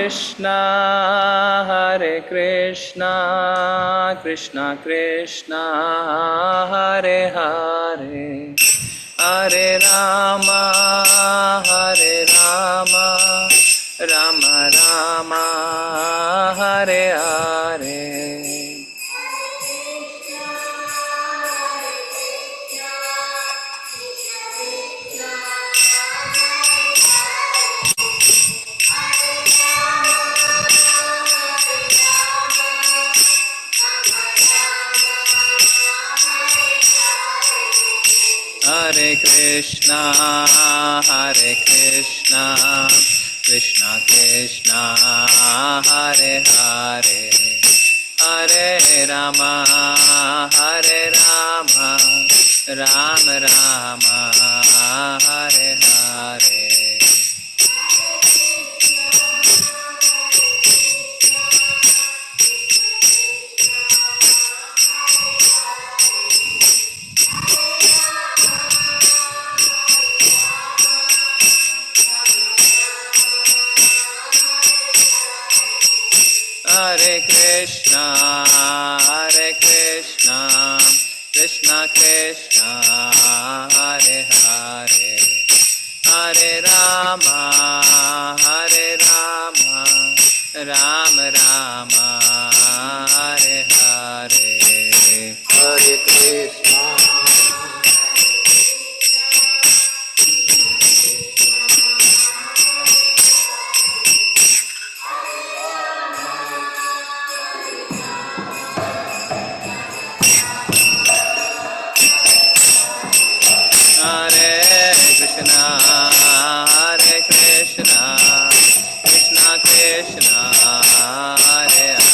Krishna, Krishna Krishna, Hare Hare, Hare Rama, Rama Rama, Hare Hare. Hare Krishna, Krishna Krishna, Hare Hare, Hare Rama, Rama Rama, Hare Hare. Hare Krishna, Krishna Krishna, Hare Hare, Hare Rama, Rama Rama, Hare Hare. Hare Krishna. Hare Krishna, Krishna Krishna,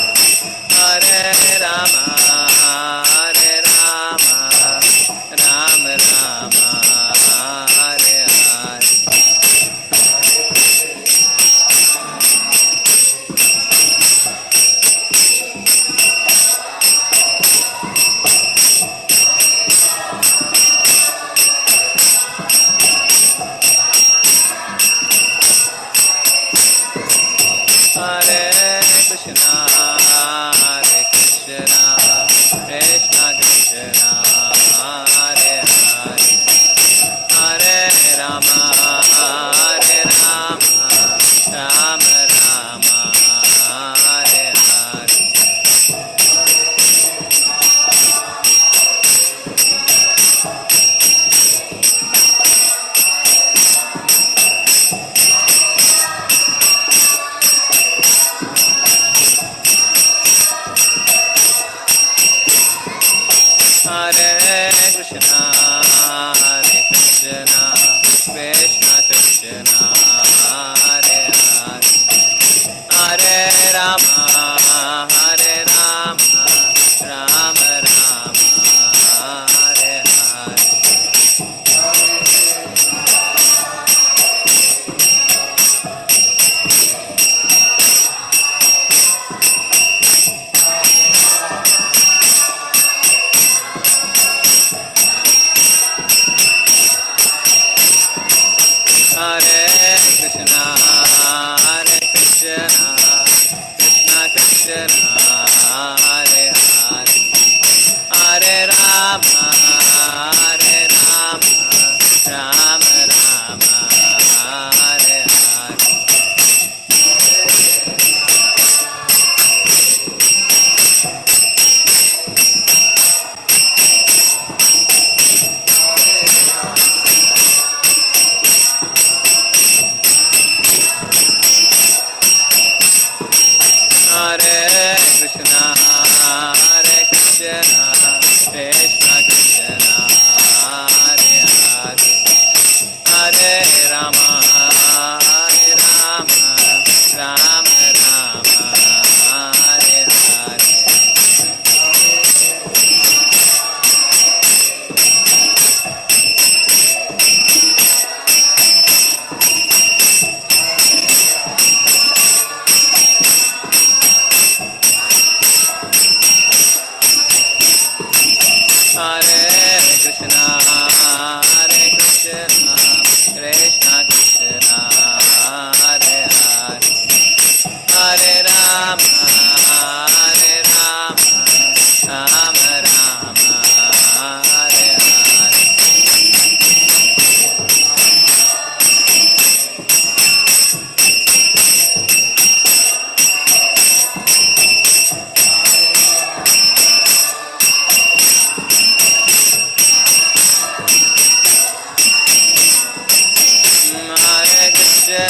Hare Hare, Hare Rama, Rama Rama, Hare Hare. Hare Krishna, Krishna Krishna, Hare Hare, Hare Rama, Rama Rama, Hare Hare. Hare Rama, Hare Rama, Rama Rama, Hare Hare. Hare Krishna,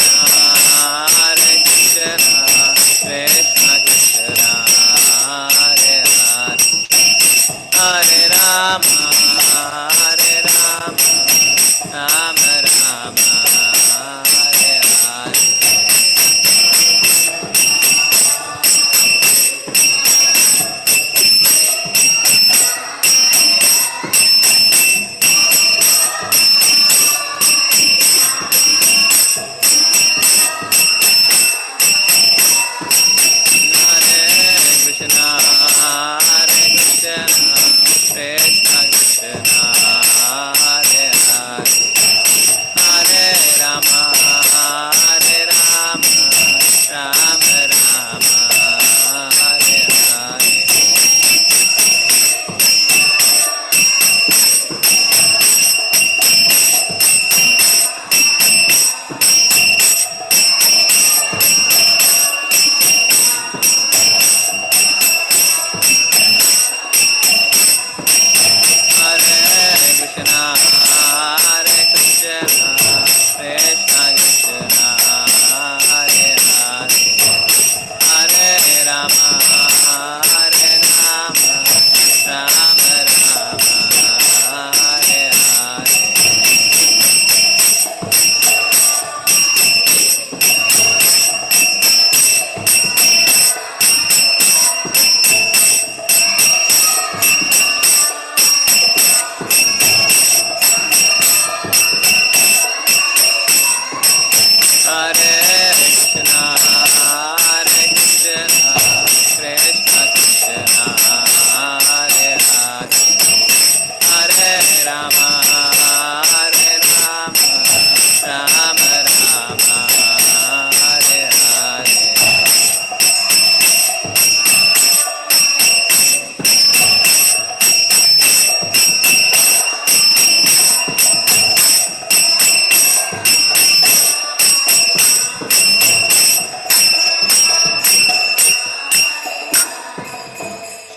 Hare Krishna, Krishna Krishna, Hare Hare, Hare Rama, Hare Rama, Rama Rama, Hare Hare.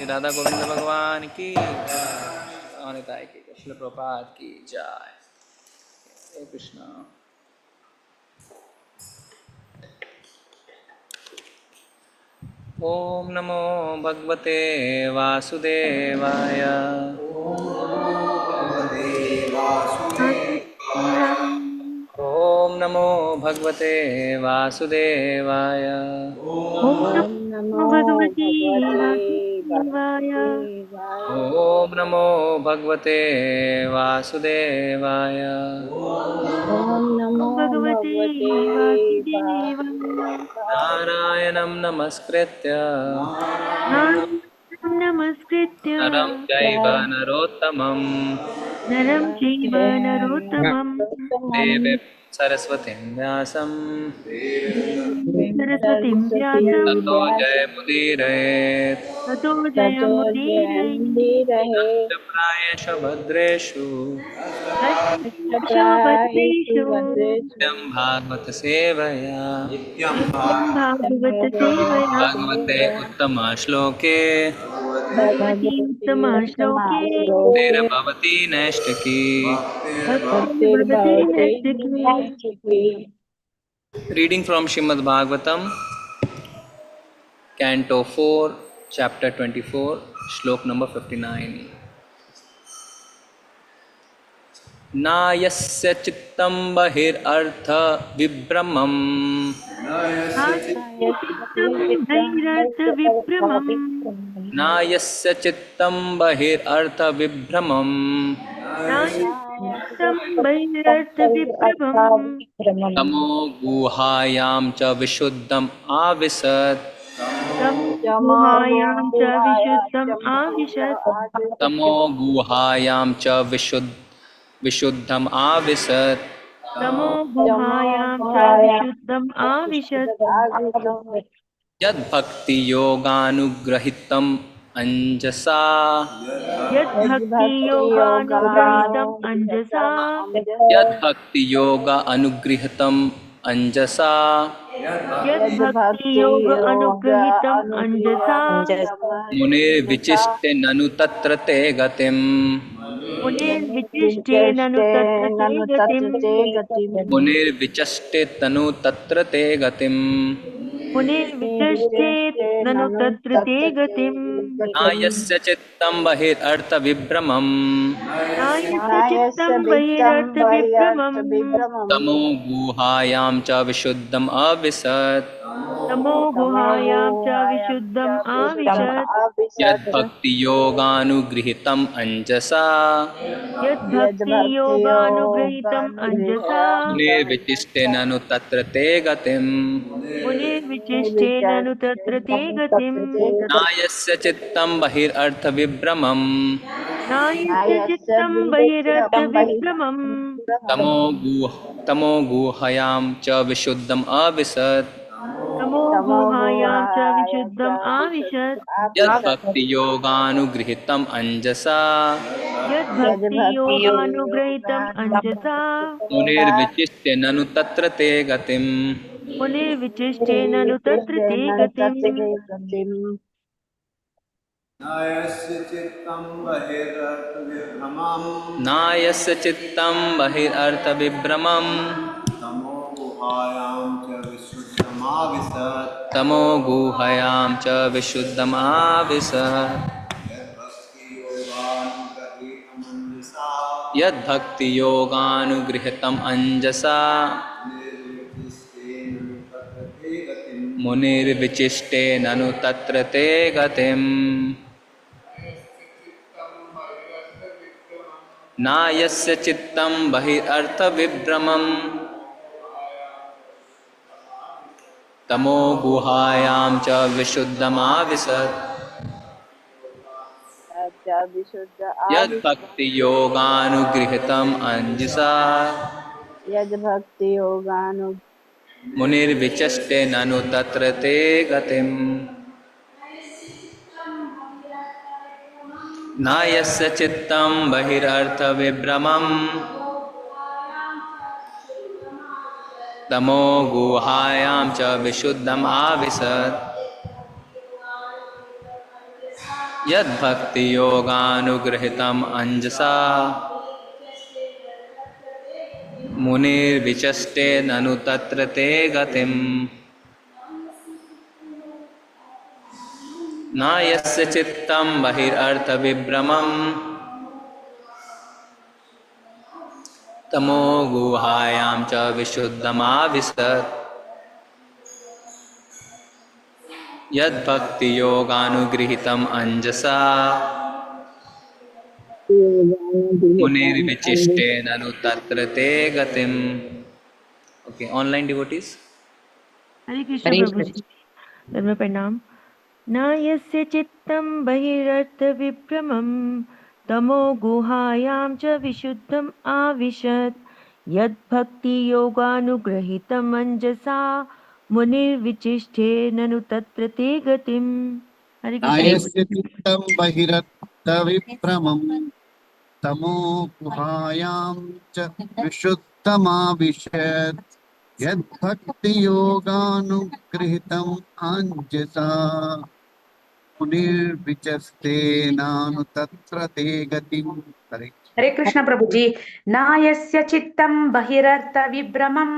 Radha Govind भगवान की अनिताय की श्रील प्रभुपाद की जय। हरे कृष्णा। ओम नमो भगवते वासुदेवाय। ओम नमो भगवते वासुदेवाय। ओम नमो भगवते वासुदेवाय। ओम नमो भगवते वासुदेवाय। ओम नमो भगवते वासुदेवाय। नारायणं नमस्कृत्य नारायणं नमस्कृत्य नरं चैव नरोत्तमं नरं चैव नरोत्तमं देवीं सरस्वतीं व्यासं सरस्वतीं व्यासं ततो जयमुदीरयेत्। ततो जयमुदीरये। च प्रायेषु भद्रेषु कष्टभद्रेषु नित्यं भागवत सेवया नित्यं भागवत सेवया भगवते उत्तमश्लोके Bhagwati उत्तमश्लोके तेरभवती नैष्टिकी। भक्तिर्भवते नैष्टिकी। Reading from Srimad Bhagavatam, Canto 4, Chapter 24, Shlok number 59. नायस्य चित्तं बहिरर्थ विभ्रमम् नायस्य चित्तं बहिरर्थ विभ्रमम् तमो गुहायां च विशुद्धम् आविशत् तमो गुहायां च विशुद्धम् आविशत् तमो गुहायां च विशुद्धम् आविशत्। यद्भक्ति योगानुग्रहितम् अंजसा यद्भक्ति योगानुग्रहितम् अंजसा यद्भक्ति योग अनुगृहीतम् अंजसा यद्भक्ति योग अनुग्रहितम् अंजसा मुनिर्विचिष्टे ननु तत्र ते गतिम् मुनिर्विचिष्टेन नु तत्र ते गतिम् मुनिर्विचष्टे तनु तत्र ते गतिम् मुनिर्विचष्टेत् ननु तत्र ते गतिम् नायस्य चित्तं बहिरर्थविभ्रमम् नायस्य चित्तं बहिरर्थविभ्रमम् तमो गुहायां च विशुद्धम् अविशत् तमो गुहायां च विशुद्धम् आविशत् यद्भक्ति योगानुगृहीतम् अंजसा यद्भक्ति योगानुगृहीतम् अंजसा मुनिर्विचिष्टेन नु तत्र ते गतिम् मुनिर्विचिष्टेन नु तत्र ते गतिम् नायस्य चित्तं बहिरर्थविभ्रमम् नायस्य चित्तं बहिरर्थविभ्रमम् तमो गुहायां च विशुद्धम् अविशत् तमो गुहायां च विशुद्धम् आविशत् यद्भक्ति योगानुगृहीतम् अंजसा यद्भक्ति योगानुगृहीतम् अंजसा मुनिर्विचिष्टेन नु तत्र ते गतिम् मुनिर्विचिष्टेन नु तत्र ते गतिम् नायस्य चित्तं बहिरर्थविभ्रमम् नायस्य चित्तं बहिरर्थविभ्रमम् तमो गुहायां च विशुद्धमाविशत् तमो गुहायां च विशुद्धमाविशत् यद्भक्तियोगानुगृहीतमञ्जसा यद्भक्ति योगानुगृहीतम् अंजसा मुनिर्विचिष्टेन नु तत्र ते गतिम् नायस्य चित्तं बहिरर्थविभ्रमम् तमो गुहायां च विशुद्धमाविशत् यद्भक्ति योगानुगृहीतम् अंजसा यद्भक्ति योगानु मुनिर्विचष्टेन नु तत्र ते गतिम् नायस्य चित्तं बहिरर्थविभ्रमम् तमो गुहायां च विशुद्धम् आविशत् यद्भक्ति योगानुगृहीतम् अंजसा मुनिर्विचष्टेन नु तत्र ते गतिम् नायस्य चित्तं बहिरर्थविभ्रमम् तमो गुहायां च विशुद्धमाविशत् यद्भक्ति योगानुगृहीतम् अंजसा मुनिर्विचिष्टेन नु तत्र ते गतिम्. Okay, online devotees. हरे कृष्ण प्रभु जी धर्म प्रणाम न यस्य चित्तं बहिरर्थविभ्रमं तमो गुहायां च विशुद्धम् आविशत् यद्भक्तियोगानुगृहीतम् अंजसा मुनिर्विचिष्टेन नु तत्र ते गतिम्. हरे कृष्ण नायस्य चित्तं बहिरर्थविभ्रमं तमो गुहायां च विशुद्धमाविशत् यद्भक्तियोगानुगृहीतम् अंजसा मुनिर्विचस्तेनानु तत्र ते गतिम्. हरे कृष्ण प्रभु जी नायस्य चित्तं बहिरर्थ विभ्रमं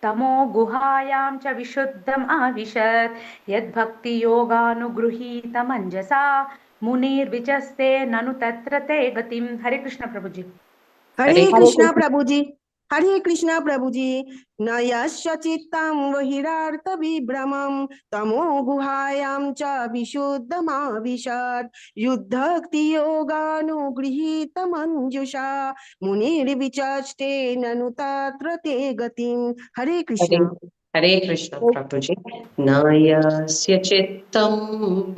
तमो गुहायां च विशुद्धम् आविशत् यद्भक्ति योगानुगृहीतमञ्जसा मुनिर्विचस्ते ननु तत्र ते गतिम्. हरे कृष्ण प्रभु जी. हरे कृष्णा प्रभु जी हरे कृष्णा प्रभु जी न यस्य चित्तं बहिरार्थ विभ्रमं तमो गुहायां च विशुद्धमाविशत् युद्धक्ति योगानुगृहीतमञ्जुषा मुनिर्विचष्टेन नु तत्र ते गतिम्. हरे कृष्ण. हरे कृष्ण प्रभु जी नायस्य चित्तं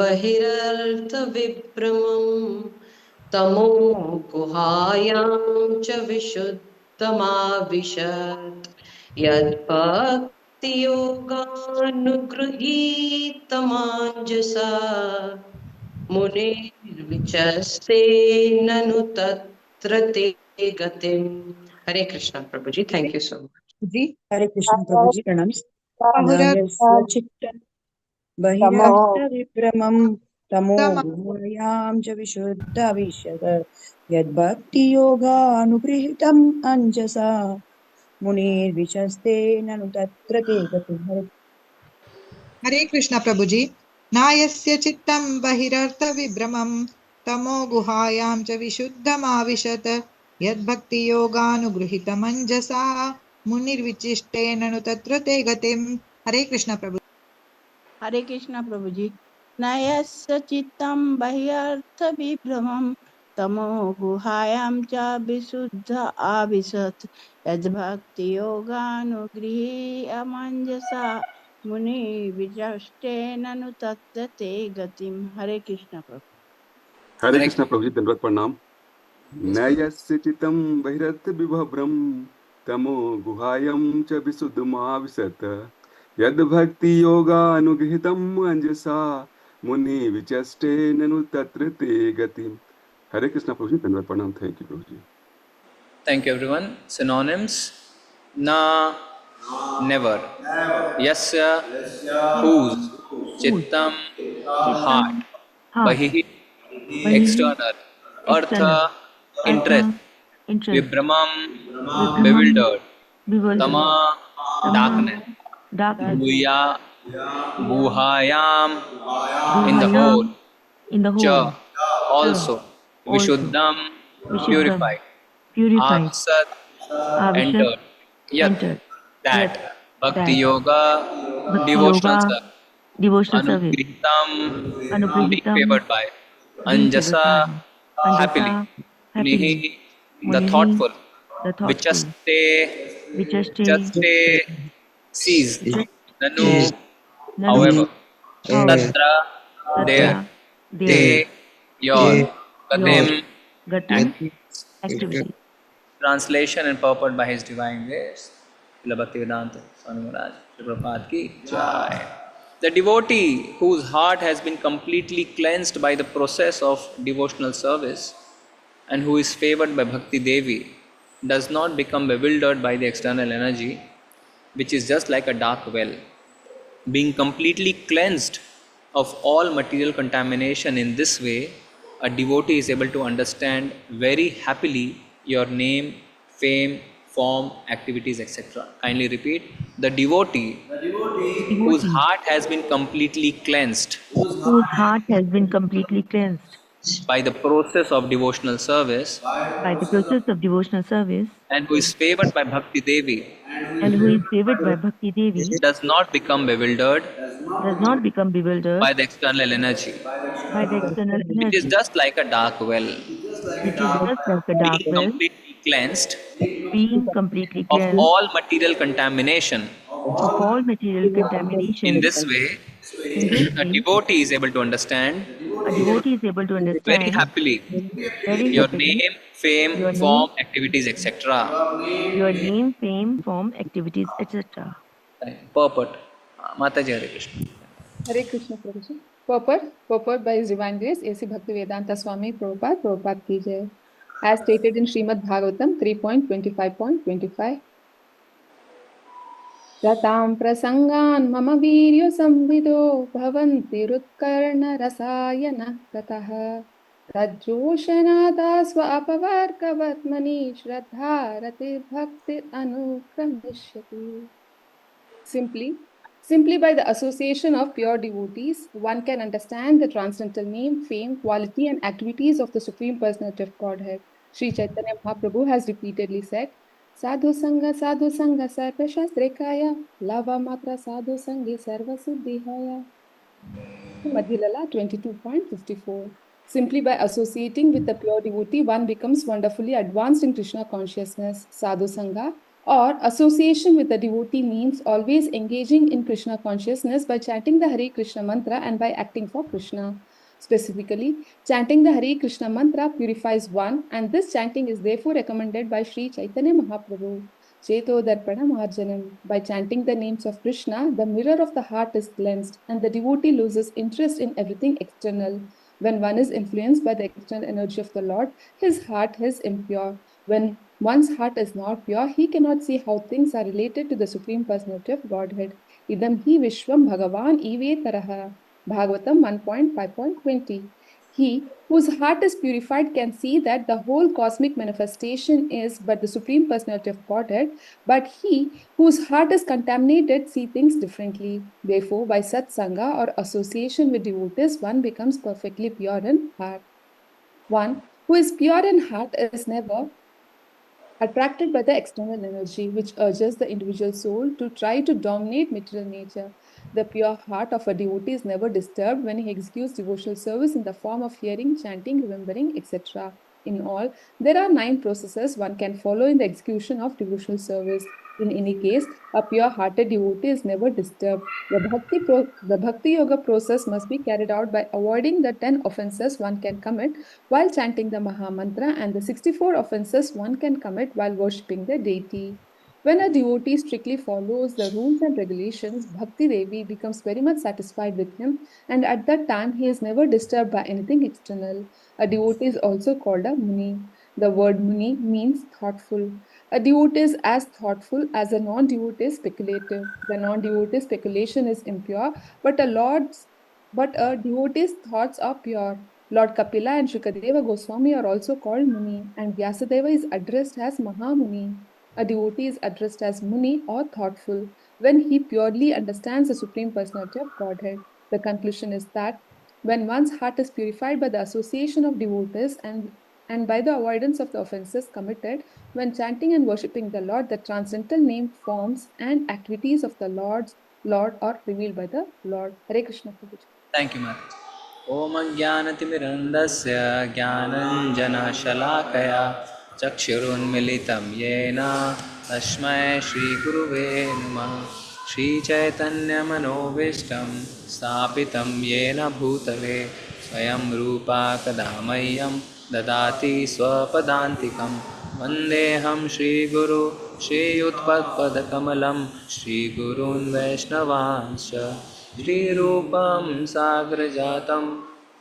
बहिरर्थविभ्रमं तमो गुहायां च विशुद्धमाविशत् यद्भक्तियोगानुगृहीतमञ्जसा योगानुगृहीतमाञ्जसा मुनिर्विचस्ते ननु तत्र ते गतिम्. हरे कृष्णा प्रभु जी, थैंक यू सो मच जी। हरे कृष्ण प्रभु जी, प्रणाम। साधुरता नायस्य चित्तं तमो बहिरर्थविभ्रमं तमो गुहायां च विशुद्धविशद यद्भक्तियोगानुगृहीतम् अञ्जसा मुनिर्विशस्ते ननु तत्र ते गतिम्। हरे कृष्ण प्रभु जी। नायस्य चित्तं बहिरर्थविभ्रमं तमो गुहायां च विशुद्धमाविशत् यद्भक्तियोगानुगृहीतमञ्जसा मुनिर्विचिष्टेन नु तत्र ते गतिम्। हरे कृष्ण प्रभु। हरे कृष्ण प्रभु जी। नयस्य चित्तं बह्यर्थ विभ्रमं तमो गुहायां च विशुद्ध आविशत् यद्भक्ति योगानुगृहीयमञ्जसा मुनि विचष्टेन नु तत्र ते गतिम्। हरे कृष्ण प्रभु। हरे Hare कृष्ण प्रभु जी, दंडवत प्रणाम। न्यायस्य चितं बहिरर्थ विभ्रम तमो गुहायं च विशुद्धमाविशत् यद्भक्ति योगानुगृहीतम् अंजसा मुनि विचष्टेन नु तत्र ते गतिम्। हरे कृष्ण प्रभु जी, दंडवत प्रणाम। थैंक यू प्रभु जी। Thank you everyone. Synonyms: na, never; yasya, whose; chittam, heart; heart, bahihi, bahihi, external; artha, external, interest; artha, interest, vibramam, vibramam, bewildered; tama, bewildered, tama, darkness; darkness, guya, guhayam, in the whole; guhayam, in the cha, whole, cha, also; also, vishuddham, vishuddham, purified; purified, avisat, avishat, entered; yat, entered, that; yet, bhakti that, yoga, bhakti devotional yoga, service; devotional service, anugrihtam, being anugrahitam, favored by; being favored anjasa, by, happily; anjasa, munihi, happily, the munihi, thoughtful; the thoughtful, vichaste, vichaste, chaste, seized; just, nanu, seized, nanu, however; however, tatra, there; tatra, te, there, your; they, gatim, your, gatim, activities. activity. Translation and purport by His Divine Grace, Srila Bhaktivedanta Swami Maharaj, Sri Prabhupada ki jai. The devotee whose heart has been completely cleansed by the process of devotional service and who is favored by Bhakti Devi does not become bewildered by the external energy, which is just like a dark well. Being completely cleansed of all material contamination in this way, a devotee is able to understand very happily your name, fame, form, activities, etc. Kindly repeat. The devotee whose Devotee heart has been completely cleansed whose heart has been completely cleansed by the process of devotional service by the process of devotional service and who is favored by Bhakti Devi and who is favored by Bhakti Devi does not become bewildered does not become bewildered by the external energy. by the external It is energy, just like a dark well. which is just like a dark Being well, completely cleansed being completely of cleansed all material contamination. of all material In contamination. this way, In this a way, devotee is able to understand a devotee is able to very understand happily very your happily name, fame, your name, form, activities, etc. your name, fame, form, activities, etc. Purport. Mataji Hare Krishna. Hare Krishna Prabhuji. Purport by His Divine Grace, A.C. Bhaktivedanta Swami Prabhupada, Prabhupada ki jai. As stated in Srimad Bhagavatam 3.25.25. Ratam prasangan mama viryo samvido bhavanti rutkarna rasayana tatah Rajoshanada swapavarkavatmani shraddharati bhakti anukrameshyati. Simply by the association of pure devotees, one can understand the transcendental name, fame, quality, and activities of the Supreme Personality of Godhead. Sri Chaitanya Mahaprabhu has repeatedly said, Sadhu Sangha Sarva Shastrekaya, Lava Matra Sadhu Sangi Sarva Siddhihaya. Madhilala 22.54. Simply by associating with a pure devotee, one becomes wonderfully advanced in Krishna consciousness. Sadhu Sangha or association with a devotee means always engaging in Krishna consciousness by chanting the Hare Krishna mantra and by acting for Krishna. Specifically, chanting the Hare Krishna mantra purifies one, and this chanting is therefore recommended by Sri Chaitanya Mahaprabhu. Cheto Darpana Marjanam. By chanting the names of Krishna, the mirror of the heart is cleansed and the devotee loses interest in everything external. When one is influenced by the external energy of the Lord, his heart is impure. When one's heart is not pure, he cannot see how things are related to the Supreme Personality of Godhead. Idam hi Vishwam Bhagavan Ive Taraha. Bhagavatam 1.5.20. He whose heart is purified can see that the whole cosmic manifestation is but the Supreme Personality of Godhead, but he whose heart is contaminated see things differently. Therefore, by satsanga or association with devotees, one becomes perfectly pure in heart. One who is pure in heart is never attracted by the external energy, which urges the individual soul to try to dominate material nature. The pure heart of a devotee is never disturbed when he executes devotional service in the form of hearing, chanting, remembering, etc. In all, there are 9 processes one can follow in the execution of devotional service. In any case, a pure-hearted devotee is never disturbed. The Bhakti Yoga process must be carried out by avoiding the 10 offenses one can commit while chanting the Maha Mantra and the 64 offenses one can commit while worshipping the deity. When a devotee strictly follows the rules and regulations, Bhakti Devi becomes very much satisfied with him, and at that time he is never disturbed by anything external. A devotee is also called a Muni. The word Muni means thoughtful. A devotee is as thoughtful as a non-devotee is speculative. The non-devotee speculation is impure, but a devotee's thoughts are pure. Lord Kapila and Shukadeva Goswami are also called Muni, and Vyasadeva is addressed as Mahamuni. A devotee is addressed as Muni or thoughtful when he purely understands the Supreme Personality of Godhead. The conclusion is that when one's heart is purified by the association of devotees and by the avoidance of the offenses committed, when chanting and worshipping the Lord, the transcendental name, forms, and activities of the Lord are revealed by the Lord. Hare Krishna Prabhuji. Thank you, Mataji. Om Jnanatirandasya Jnananjana Chakshurunmilitam Yena Tasmai Shri Guruve Namah. Shri Chaitanya Manovishtam Stapitam Yena Bhutale Swayam Rupa Kadamayam Dadati Swapadantikam Vandeham Shri Guru Shri Utpadpadakamalam Shri Gurun Vaishnavanscha Shri Rupam Sagrajatam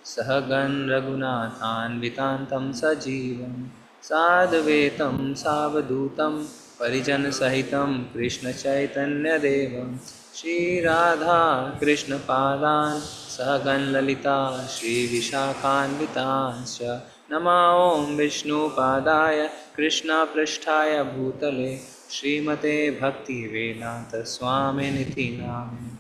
Sahagan Raghunathanvitantam Sajivam Sadvetam Savadutam Parijan Sahitam Krishna Chaitanya Devam Shri Radha Krishna Padan Sahagan Lalita Shri Vishakhanvitanscha Nama Om Vishnu Padaya Krishna Prasthaya Bhutale Srimate Bhakti Vedanta Swami Niti Namine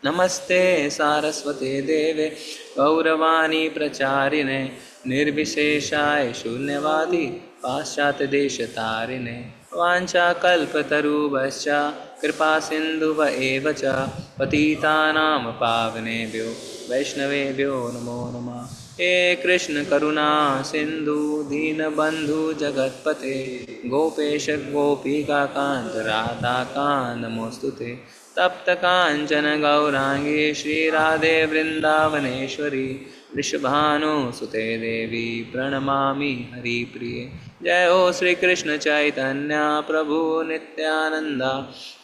Namaste Saraswate Deve Gauravani Pracharine Nirvisheshaya Shunyavadi Paschat Deshatarine Vancha Kalpatarubhascha Kripa Sindhuva Evacha Patitanam Pavanebhyo Vaishnavebhyo Namo Namah He Krishna Karuna Sindhu Deenabandhu Jagatpate Gopesha Gopika Kanta Radha Kanta Namostute तप्त कांचन गौरांगी श्री राधे वृंदावनेश्वरी वृषभानुसुते देवी प्रणमामि हरिप्रिये जय हो श्री कृष्ण चैतन्य प्रभु नित्यानंदा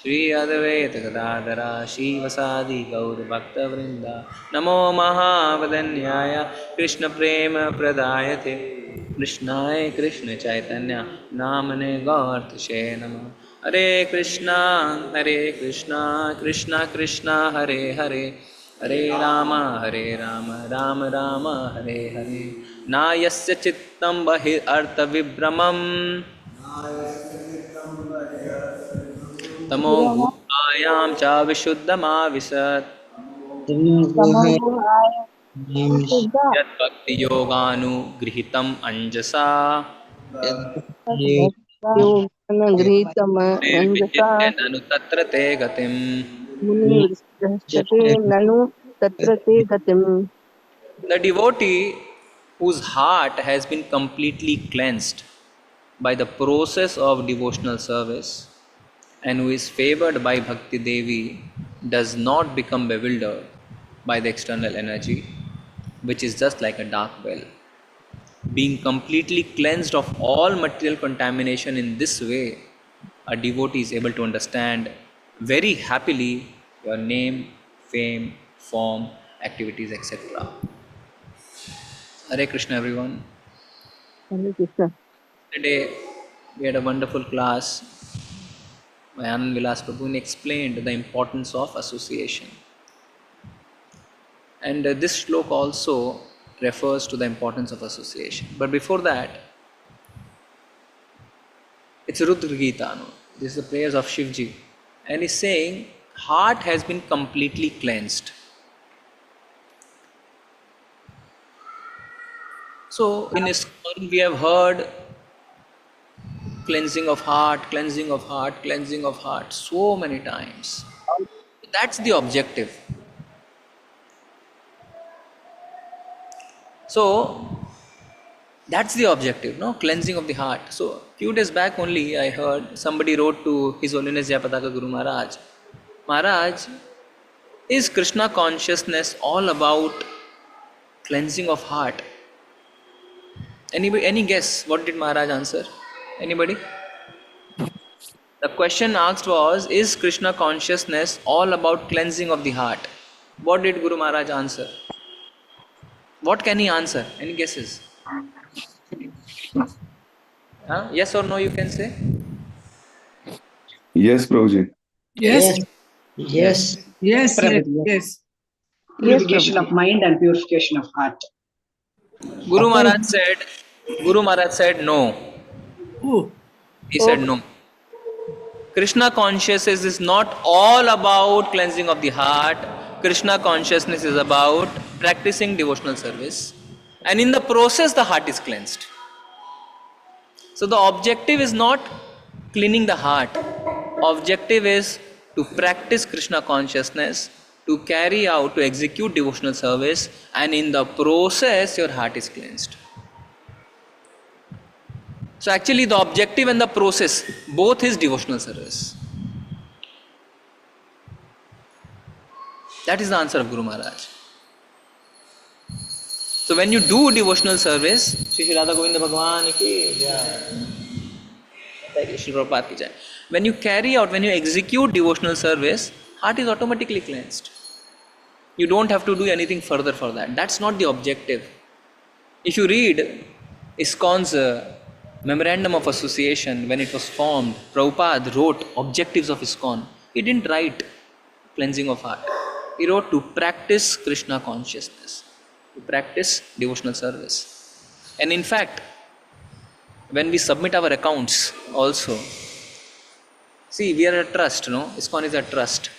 श्री अद्वैत गदाधरा शिवसादि गौर भक्तवृंदा नमो महावदन्याय कृष्ण प्रेम प्रदायते कृष्णाय कृष्ण चैतन्य नामने गौरतिशे नमः Hare Krishna Krishna Krishna Hare Hare Hare Rama Rama Rama Hare Hare Nayasya Chittam Bahir Artha Vibramam Tamo Gupayam Cha Vishuddhama Visat Yad Bhakti Yoganu Grihitam Anjasa Nanu Tatra Te Gatim. The devotee whose heart has been completely cleansed by the process of devotional service and who is favored by Bhakti Devi does not become bewildered by the external energy, which is just like a dark well. Being completely cleansed of all material contamination in this way, a devotee is able to understand very happily your name, fame, form, activities, etc. Hare Krishna, everyone. Hare Krishna. Today we had a wonderful class by Anand Vilas Prabhu, and explained the importance of association. And this shloka also refers to the importance of association. But before that, it's Rudra Gita. No? This is the prayers of Shivji. And he's saying, heart has been completely cleansed. So in ISKCON we have heard cleansing of heart, cleansing of heart, cleansing of heart so many times. That's the objective. So that's the objective, no? Cleansing of the heart. So few days back only I heard somebody wrote to His Holiness Jayapataka Guru Maharaj, Maharaj, is Krishna consciousness all about cleansing of heart? Any guess? What did Maharaj answer? Anybody? The question asked was, is Krishna consciousness all about cleansing of the heart? What did Guru Maharaj answer? What can he answer? Any guesses? Yes or no you can say? Yes, Prabhuji. Yes. Yes. Yes. Prabhuji, Yes. Purification of mind and purification of heart. Guru Maharaj said no. He said no. Krishna consciousness is not all about cleansing of the heart. Krishna consciousness is about practicing devotional service, and in the process the heart is cleansed. So the objective is not cleaning the heart. Objective is to practice Krishna consciousness, to carry out, to execute devotional service, and in the process your heart is cleansed. So actually the objective and the process, both is devotional service. That is the answer of Guru Maharaj. So when you do devotional service, Shri Radha Govinda Bhagwan ki jai, Shri Prabhupada ki jai. When you carry out, when you execute devotional service, heart is automatically cleansed. You don't have to do anything further for that. That's not the objective. If you read ISKCON's Memorandum of Association, when it was formed, Prabhupada wrote objectives of ISKCON. He didn't write cleansing of heart. He wrote to practice Krishna consciousness, to practice devotional service. And in fact, when we submit our accounts also, see, we are a trust, no? ISKCON is a trust,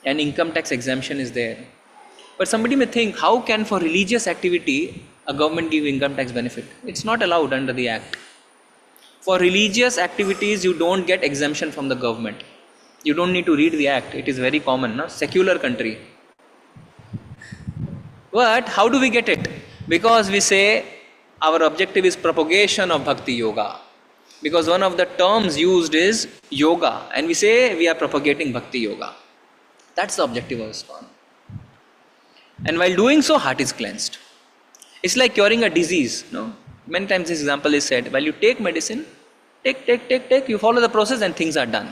and income tax exemption is there. But somebody may think, how can for religious activity a government give income tax benefit? It's not allowed under the Act. For religious activities, you don't get exemption from the government. You don't need to read the Act. It is very common, no? Secular country. But how do we get it? Because we say our objective is propagation of Bhakti Yoga. Because one of the terms used is yoga, and we say we are propagating Bhakti Yoga. That's the objective of ISKCON. And while doing so, heart is cleansed. It's like curing a disease, no? Many times this example is said, while you take medicine, take, you follow the process and things are done.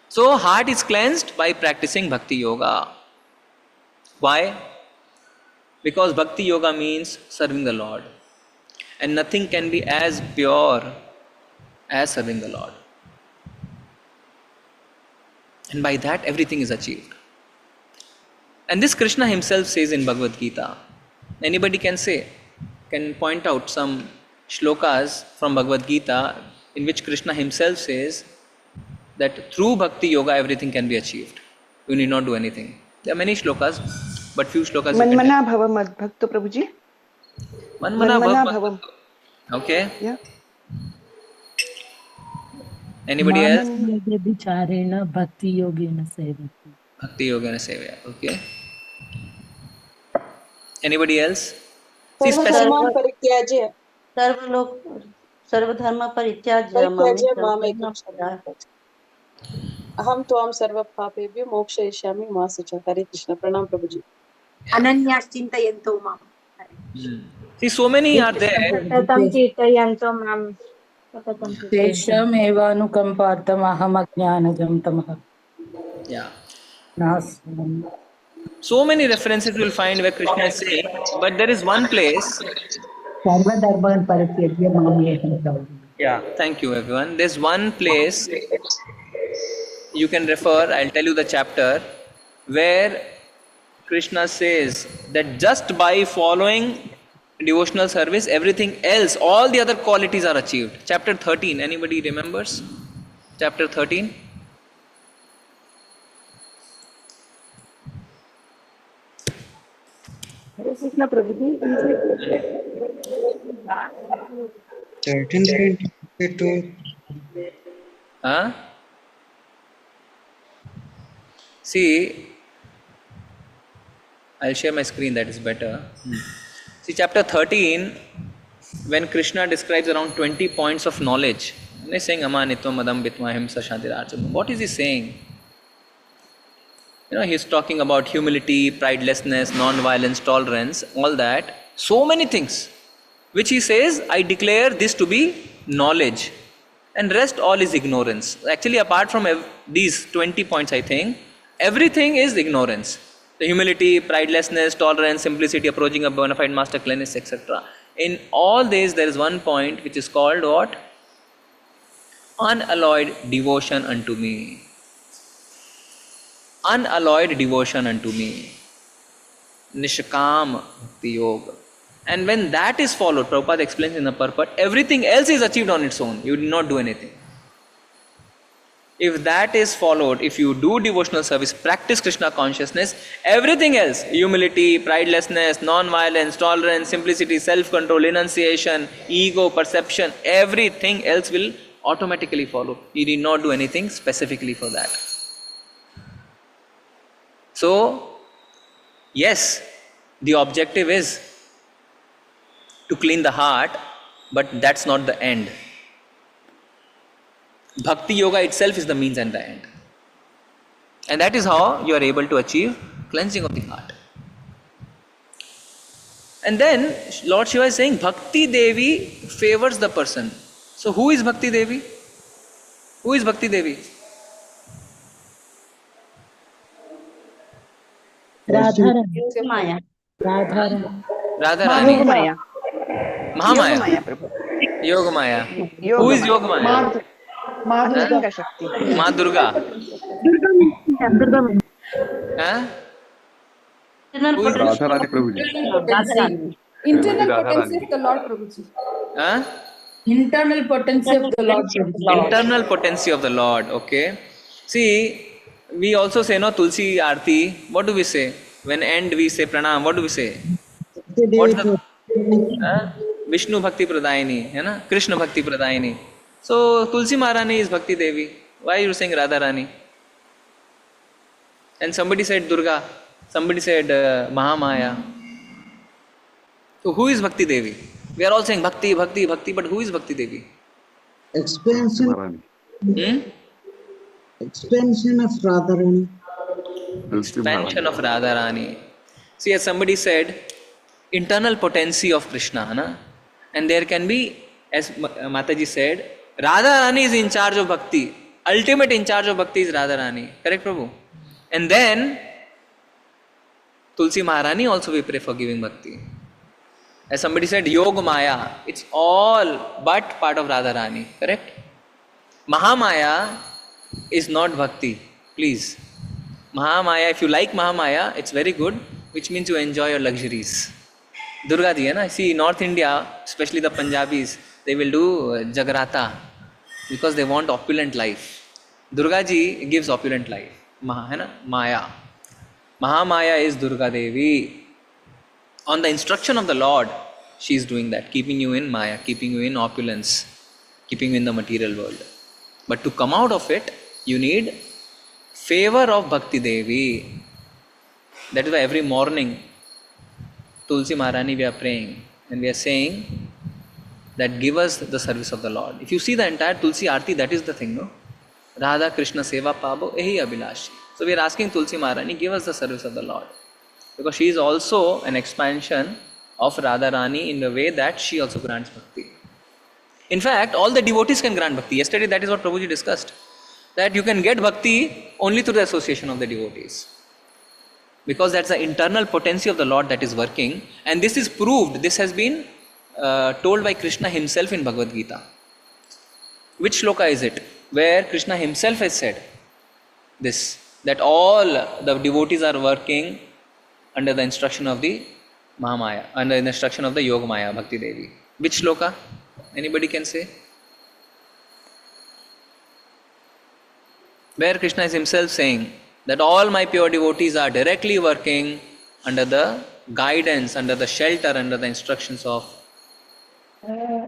So heart is cleansed by practicing Bhakti Yoga. Why? Because Bhakti Yoga means serving the Lord. And nothing can be as pure as serving the Lord. And by that everything is achieved. And this Krishna himself says in Bhagavad Gita. Anybody can point out some shlokas from Bhagavad Gita in which Krishna himself says that through Bhakti Yoga everything can be achieved. You need not do anything. There are many shlokas, but few shlokas. Manmana bhava madbhakto Prabhuji. Manmana bhava. Okay. Yeah. Anybody else? Vicharena bhakti yogena sevati. Bhakti Yogena Sevaya. Okay. Anybody else? सर्वधर्म परित्याज्य सर्वधर्म परित्याज्य मामेकं शरणं अहं त्वां सर्वपापेभ्यो मोक्षयिष्यामि मा शुचः. हरे कृष्ण. प्रणाम प्रभुजी. अनन्याश्चिन्तयन्तो माम्. See, so many are there. सततं कीर्तयन्तो माम्. तेषामेवानुकम्पार्थम् अहमज्ञानजं तमः Yeah. नास्मि So many references you will find where Krishna is saying, but there is one place. सर्वधर्मान् परित्यज्य माम् एकं शरणं Yeah. Thank you, everyone. There's one place you can refer. I'll tell you the chapter where Krishna says that just by following devotional service, everything else, all the other qualities are achieved. Chapter 13. Anybody remembers? Chapter 13. हरे कृष्ण प्रभु जी 13.22. Huh? See, I'll share my screen, that is better. See, chapter 13, when Krishna describes around 20 points of knowledge, and he's saying, Amanitvam, Madam, Bitma, Himsa, Shantirarjam. What is he saying? He's talking about humility, pridelessness, non-violence, tolerance, all that. So many things, which he says, I declare this to be knowledge. And rest all is ignorance. Actually, apart from these 20 points, I think, everything is ignorance. The humility, pridelessness, tolerance, simplicity, approaching a bona fide master, cleanness, etc. In all these, there is one point which is called what? Unalloyed devotion unto me. Unalloyed devotion unto me. Nishkam Bhakti Yoga. And when that is followed, Prabhupada explains in the purport, everything else is achieved on its own. You did not do anything. If that is followed, if you do devotional service, practice Krishna consciousness, everything else, humility, pridelessness, non-violence, tolerance, simplicity, self-control, enunciation, ego, perception, everything else will automatically follow. You did not do anything specifically for that. So, yes, the objective is to clean the heart, but that's not the end. Bhakti yoga itself is the means and the end. And that is how you are able to achieve cleansing of the heart. And then Lord Shiva is saying Bhakti Devi favors the person. So who is Bhakti Devi? Who is Bhakti Devi? Radharani. Radharani. Mahamaya. Yogamaya. Who is Yogamaya? Durga Shakti. Ma Durga. Huh? Who is Radharani Prabhuji. Internal potency of the Lord Prabhuji. Huh? Internal potency of the Lord. Internal potency of the Lord. Okay. See, we also say no Tulsi Aarti. What do we say? When end we say Pranam. What do we say? What's the Vishnu Bhakti Pradayini, है ना? Krishna Bhakti Pradayini. So Tulsi Maharani is Bhakti Devi. Why are you saying Radharani? And somebody said Durga. Somebody said Mahamaya. So who is Bhakti Devi? We are all saying Bhakti, Bhakti, Bhakti, but who is Bhakti Devi? Maharani. Expansion of Radharani. Expansion of Radharani. See, as somebody said, internal potency of Krishna, na? And there can be, as Mataji said, Radharani is in charge of bhakti. Ultimate in charge of bhakti is Radharani. Correct, Prabhu? And then Tulsi Maharani also we pray for giving bhakti. As somebody said, Yoga Maya, it's all but part of Radharani. Correct? Mahamaya is not bhakti. Please. Mahamaya, if you like Mahamaya, it's very good, which means you enjoy your luxuries. Durga ji, hai na? See, North India, especially the Punjabis, they will do Jagrata because they want opulent life. Durga ji gives opulent life. Hai na? Maya. Mahamaya is Durga Devi. On the instruction of the Lord, she is doing that, keeping you in Maya, keeping you in opulence, keeping you in the material world. But to come out of it, you need favor of Bhakti Devi. That is why every morning, Tulsi Maharani we are praying and we are saying that give us the service of the Lord. If you see the entire Tulsi Aarti, that is the thing, no? Radha Krishna Seva Pabo Ehi Abhilashi. So we are asking Tulsi Maharani, give us the service of the Lord. Because she is also an expansion of Radharani in the way that she also grants bhakti. In fact, all the devotees can grant bhakti. Yesterday, that is what Prabhuji discussed. That you can get bhakti only through the association of the devotees. Because that's the internal potency of the Lord that is working. And this is proved, this has been told by Krishna himself in Bhagavad Gita. Which shloka is it? Where Krishna himself has said this, that all the devotees are working under the instruction of the Mahamaya, under the instruction of the Yogamaya, Bhakti Devi. Which shloka? Anybody can say? Where Krishna is himself saying that all my pure devotees are directly working under the guidance, under the shelter, under the instructions of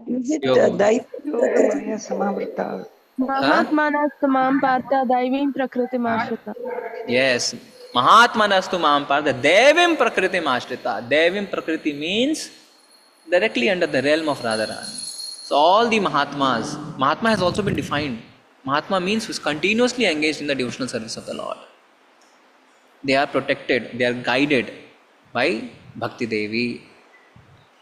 Is it Yoga. Yogamaya Samavrita? Mahatmanastu mam partha daivim prakritim ashrita. Yes. Mahatmanastu mam partha devim prakritim ashrita. Devim prakriti means directly under the realm of Radharani. So all the Mahatmas, Mahatma has also been defined. Mahatma means who is continuously engaged in the devotional service of the Lord. They are protected, they are guided by Bhakti Devi.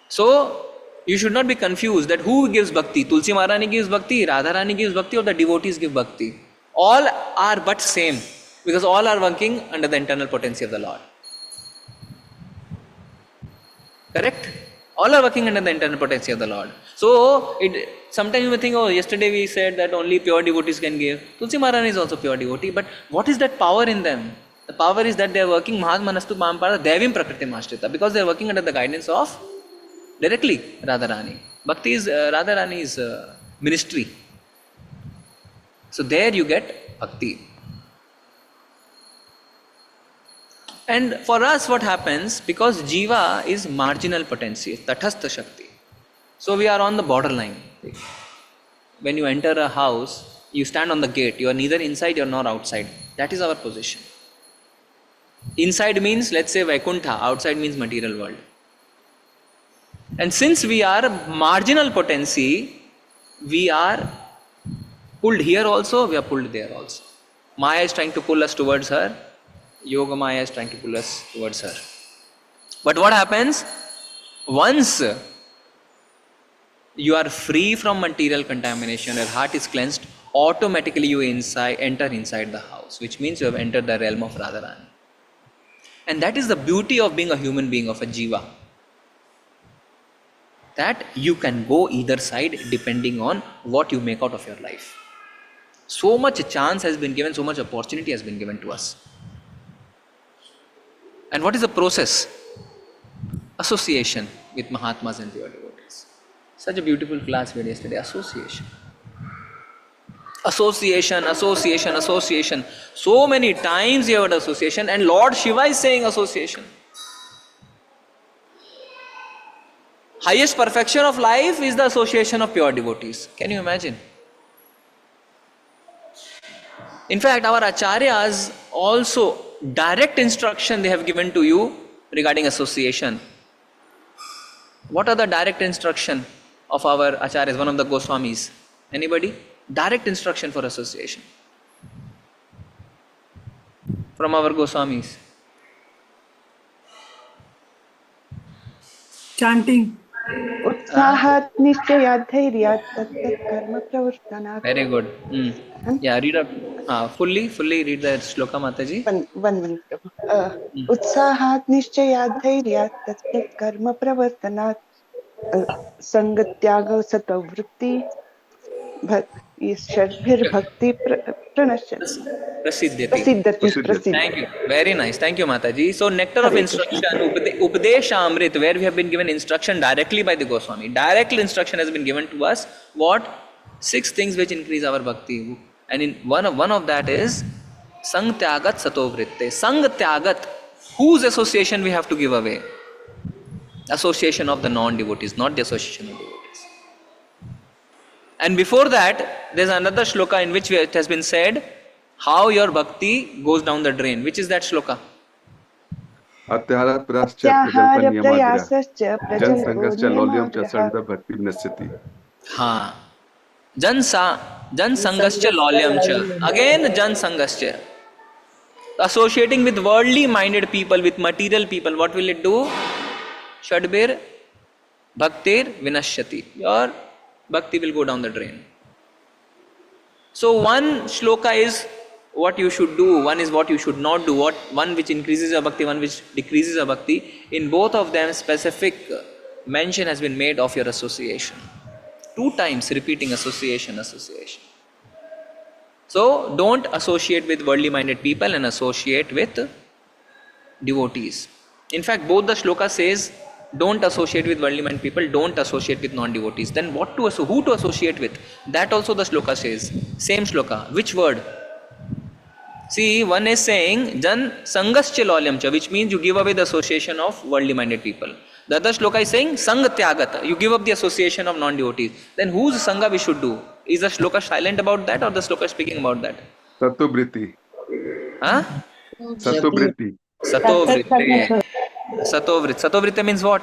So, you should not be confused that who gives bhakti. Tulsi Maharani gives bhakti, Radharani gives bhakti, or the devotees give bhakti. All are but same, because all are working under the internal potency of the Lord. Correct? All are working under the internal potency of the Lord. So, sometimes you may think, oh, yesterday we said that only pure devotees can give. Tulsi Maharani is also pure devotee, but what is that power in them? The power is that they are working Mahatmanastu Mahampartha Devim Prakritim Ashrita, because they are working under the guidance of directly Radharani. Bhakti is Radharani's ministry. So there you get bhakti. And for us what happens, because Jiva is marginal potency, Tathastha Shakti. So we are on the borderline. When you enter a house, you stand on the gate. You are neither inside nor outside. That is our position. Inside means, let's say, Vaikuntha. Outside means material world. And since we are marginal potency, we are pulled here also, we are pulled there also. Maya is trying to pull us towards her. Yoga Maya is trying to pull us towards her. But what happens? Once you are free from material contamination, your heart is cleansed, automatically you enter inside the house, which means you have entered the realm of Radharani. And that is the beauty of being a human being, of a Jiva. That you can go either side depending on what you make out of your life. So much chance has been given, so much opportunity has been given to us. And what is the process? Association with Mahatmas and pure devotees. Such a beautiful class we had yesterday. Association. Association, association, association. So many times you heard association, and Lord Shiva is saying association. Highest perfection of life is the association of pure devotees. Can you imagine? In fact, our acharyas also direct instruction they have given to you regarding association. What are the direct instruction of our acharyas, one of the Goswamis? Anybody? Direct instruction for association from our Goswamis. Chanting. Utsahat nishchayat dhairyat tat karma pravartanat. Very good. Yeah, read up. Fully read the shloka, Mataji. One minute. Utsahat nishchayat dhairyat tat karma pravartanat. Sangatyaga satavritti Sharbhir bhakti pranashyati. Prasiddhati. Thank you. Very nice. Thank you, Mataji. So, nectar of instruction, Upadesha Amrit, where we have been given instruction directly by the Goswami. Direct instruction has been given to us. What? 6 things which increase our bhakti. And in one of that is Sang Tyagat Satovritte. Sang Tyagat. Whose association we have to give away? Association of the non-devotees, not the association of devotees. And before that, there is another shloka in which it has been said how your bhakti goes down the drain. Which is that shloka? Atyahara prayascha jan sangascha lolyam cha sarda bhakti vinasyati. Haan. Jan sangascha lolyam cha. Again jan sangascha. Associating with worldly minded people, with material people, what will it do? Shadbir bhaktir vinashyati. Your bhakti will go down the drain. So one shloka is what you should do, one is what you should not do, one which increases your bhakti, one which decreases your bhakti. In both of them, specific mention has been made of your association. 2 times repeating association. So don't associate with worldly minded people and associate with devotees. In fact, both the shloka says don't associate with worldly minded people, don't associate with non-devotees. Then who to associate with? That also the shloka says. Same shloka. Which word? See, one is saying Jan Sangascha Lolyamcha, which means you give away the association of worldly minded people. The other shloka is saying Sanga Tyagata, you give up the association of non-devotees. Then whose Sangha we should do? Is the shloka silent about that or the shloka speaking about that? Sattva-vritti. Huh? Sattva-vritti. Satovritti. Satovritti means what?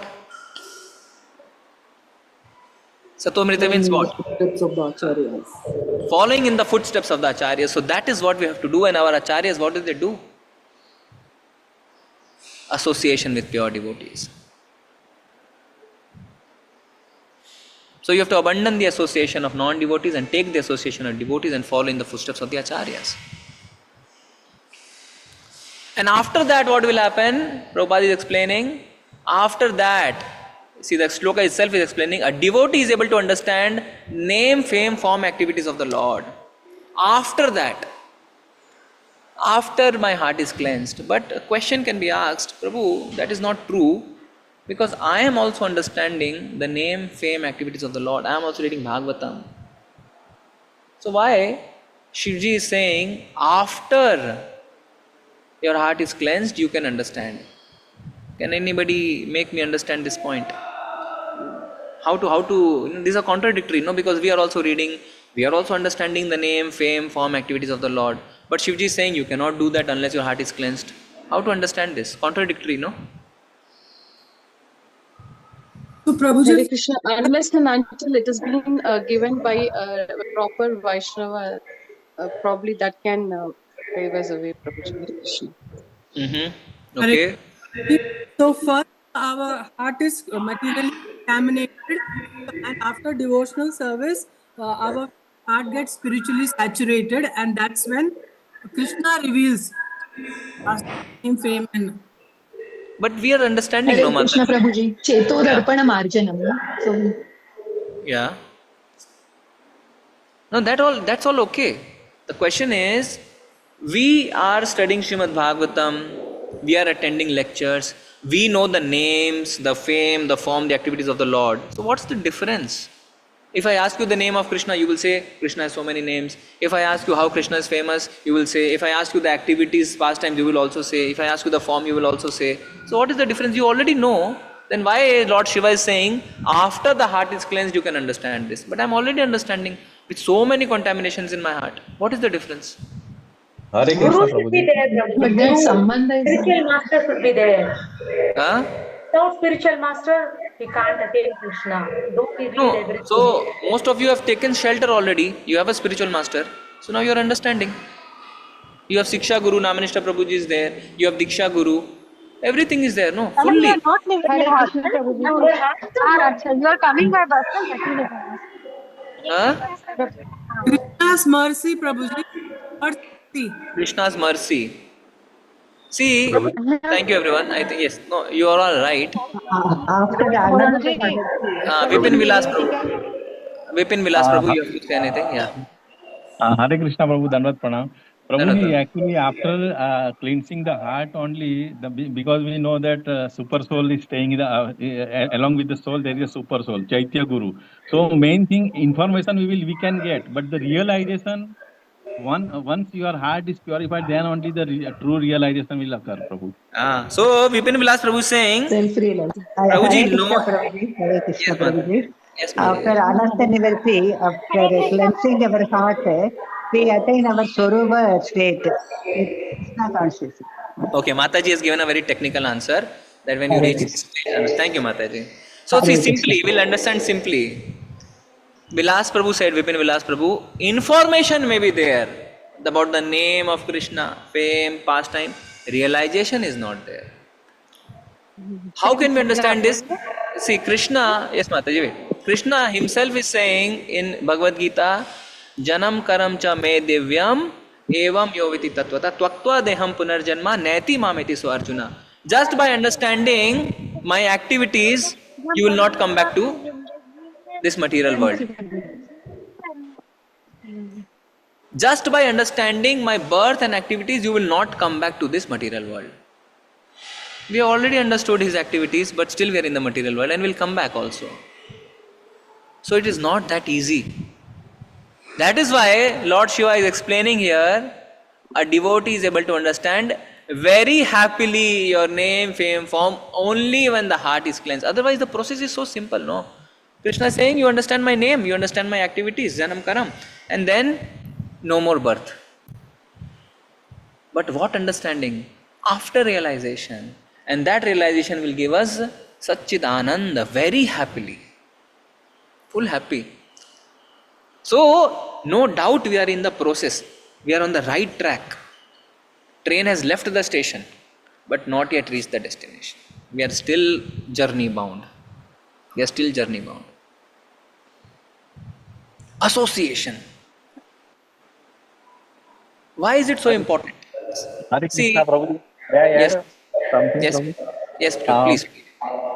Satovritti means what? Footsteps of the acharyas. Following in the footsteps of the acharyas. So that is what we have to do. And our acharyas, what do they do? Association with pure devotees. So you have to abandon the association of non-devotees and take the association of devotees and follow in the footsteps of the acharyas. And after that, what will happen? Prabhupada is explaining. After that, see, the shloka itself is explaining, a devotee is able to understand name, fame, form, activities of the Lord. After that, after my heart is cleansed. But a question can be asked, Prabhu, that is not true, because I am also understanding the name, fame, activities of the Lord. I am also reading Bhagavatam. So why Shivji is saying, after your heart is cleansed, you can understand. Can anybody make me understand this point? How to, these are contradictory, no? Because we are also reading, we are also understanding the name, fame, form, activities of the Lord. But Shivji is saying you cannot do that unless your heart is cleansed. How to understand this? Contradictory, no? So Prabhuji, Hare Krishna, unless and until it is being given by a proper Vaishnava, probably that can pave us away, Prabhuji. Hare Krishna. Mm-hmm. Okay. so first our heart is materially contaminated, and after devotional service, our heart gets spiritually saturated, and that's when Krishna reveals us in fame and. But we are understanding, Hare no, Mata. Krishna Prabhuji. Cheto Darpana Marjanam. So, yeah. No, that's all okay. The question is, we are studying Srimad Bhagavatam, we are attending lectures, we know the names, the fame, the form, the activities of the Lord. So what's the difference? If I ask you the name of Krishna, you will say Krishna has so many names. If I ask you how Krishna is famous, you will say. If I ask you the activities, pastimes, you will also say. If I ask you the form, you will also say. So what is the difference? You already know. Then why Lord Shiva is saying, after the heart is cleansed, you can understand this. But I'm already understanding with so many contaminations in my heart. What is the difference? Hare Krishna, Guru should be Prabhuji. there, but Prabhuji. that Guru, Sambandha is. spiritual master should be there. Huh? Without spiritual master, he can't attain Krishna. Though he read No. everything. So most of you have taken shelter already. You have a spiritual master. So now you are understanding. You have Siksha Guru, Namanishta Prabhuji is there. You have Diksha Guru. Everything is there, no? Fully. You are not living in hostel. You are coming by bus. Huh? Krishna's mercy, Prabhuji. Mercy. Krishna's mercy. See, thank you everyone. I think yes. No, you are all right. After Ananda Vipin Vilas Prabhu. Vipin Vilas Prabhu, you have to say anything? Yeah. Hare Krishna, Prabhu, Dandavat Pranam. Prabhuji, actually, after cleansing the heart only, because we know that super soul is staying in the, along with the soul, there is a super soul, Chaitya Guru. So main thing, information we can get, but the realization, once your heart is purified, then only the true realization will occur, Prabhu. So Vipin Vilas Prabhu is saying, self-realized. Prabhuji, Hare no. Krishna, Prabhuji. Yes, After Ananta Nivarti, after cleansing our heart, we attain our Swarupa state with Krishna consciousness. Okay, Mataji has given a very technical answer that when you reach this state. Thank you, Mataji. So see, simply, we'll understand simply. Vilas Prabhu said, Vipin Vilas Prabhu, information may be there about the name of Krishna, fame, pastime. Realization is not there. How can we understand this? See, Krishna, yes, Mataji, wait. Krishna himself is saying in Bhagavad Gita, Janam karam cha me divyam evam yoviti tattvata tvaktva deham punarjanma neti mameti so Arjuna. Just by understanding my activities, you will not come back to this material world. Just by understanding my birth and activities, you will not come back to this material world. We have already understood his activities, but still we are in the material world and will come back also. So it is not that easy. That is why Lord Shiva is explaining here, a devotee is able to understand very happily your name, fame, form, only when the heart is cleansed. Otherwise the process is so simple, no? Krishna is saying, you understand my name, you understand my activities, Janam Karam, and then no more birth. But what understanding? After realization. And that realization will give us Satchit Ananda, very happily. Full happy. So, no doubt we are in the process. We are on the right track. Train has left the station, but not yet reached the destination. We are still journey bound. We are still journey bound. Association. Why is it so important? See, yes, yes, yes, please.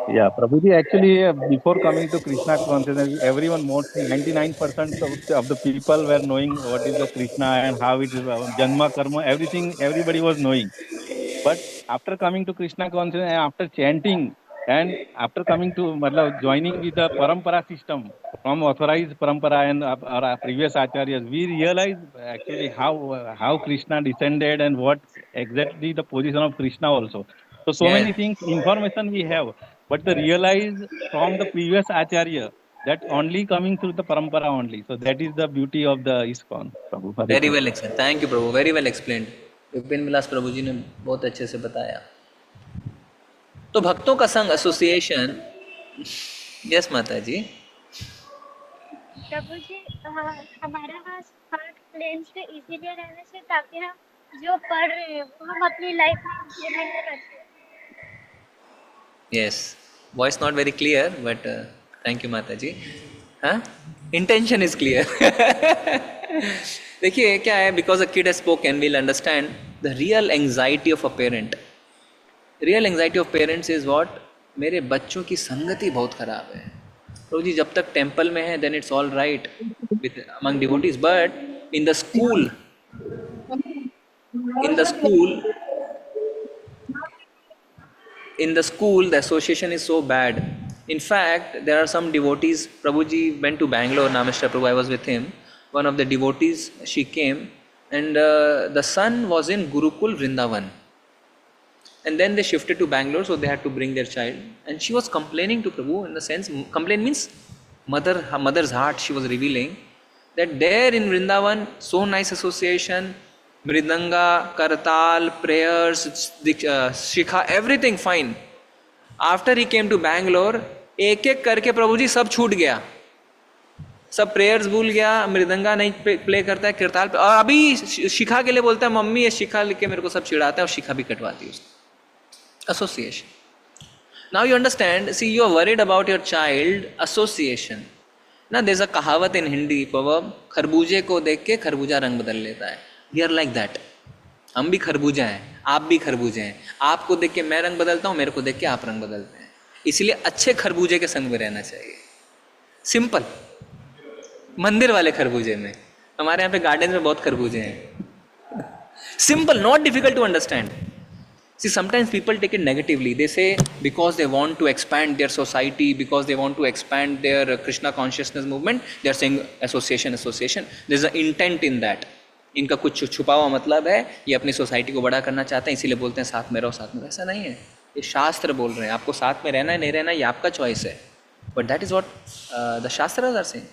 Yeah, Prabhuji, actually, before coming to Krishna consciousness, everyone, mostly 99% of the people were knowing what is the Krishna and how it is, Janma, Karma, everything, everybody was knowing. But after coming to Krishna consciousness and after chanting and after coming to joining with the Parampara system from authorized Parampara and our previous acharyas, we realized actually how Krishna descended and what exactly the position of Krishna also. So many things, information we have, but the realize from the previous acharya, that only coming through the Parampara only. So that is the beauty of the ISKCON. Prabhu. Very well explained. Thank you, Prabhu. Very well explained. Vipin विलास प्रभु जी ने बहुत अच्छे से बताया. तो भक्तों का संघ association. Yes माता जी. प्रभु जी हमारा हार्ट क्लेंज्ड इजीली रहने से ताकि हम जो पढ़ रहे हैं वो हम अपनी लाइफ में इम्प्लीमेंट कर सकें. Yes, voice not very clear, but thank you माता जी. हाँ, intention is clear. देखिए क्या है, because a kid has spoken, we'll understand the real anxiety of a parent. Real anxiety of parents is what? मेरे बच्चों की संगति बहुत खराब है. प्रभु जी जब तक टेम्पल में है, then it's all right with among devotees, but in the school, the association is so bad. In fact, there are some devotees. Prabhuji went to Bangalore. Namashra Prabhu, I was with him. One of the devotees, she came, and the son was in Gurukul Vrindavan. And then they shifted to Bangalore, so they had to bring their child. And she was complaining to Prabhu, in the sense, complain means her mother's heart. She was revealing that there in Vrindavan, so nice association, Mridanga, Kartal, prayers, Shikha, everything fine. After he came to Bangalore, एक करके प्रभु जी सब छूट गया. सब prayers भूल गया, मृदंगा नहीं play करता है, कीर्ताल पे, और अभी शिखा के लिए बोलता है मम्मी ये शिखा लिख के मेरे को सब चिढ़ाता है और शिखा भी कटवाती है उसको. Association. Now you understand, see, you are worried about your child, association. Now there's a कहावत in Hindi, proverb, खरबूजे को देख के खरबूजा रंग बदल लेता है. We are like that. हम भी खरबूजा हैं, आप भी खरबूजे हैं. आपको देख के मैं रंग बदलता हूँ, मेरे को देख के आप रंग बदलते हैं. इसलिए अच्छे खरबूजे के संग में रहना चाहिए. सिंपल. मंदिर वाले खरबूजे में. हमारे यहाँ पे गार्डन में बहुत खरबूजे हैं. Simple, not difficult to understand. See, sometimes people take it negatively. They say because they want to expand their society, because they want to expand their Krishna consciousness movement, they are saying association. There's an intent in that. इनका कुछ छुपा हुआ मतलब है, ये अपनी society को बड़ा करना चाहते हैं, इसीलिए बोलते हैं साथ में रहो, साथ में. ऐसा नहीं है. ये शास्त्र बोल रहे हैं, आपको साथ में रहना है नहीं रहना ये आपका चॉइस है. But that is what the Shastras are saying.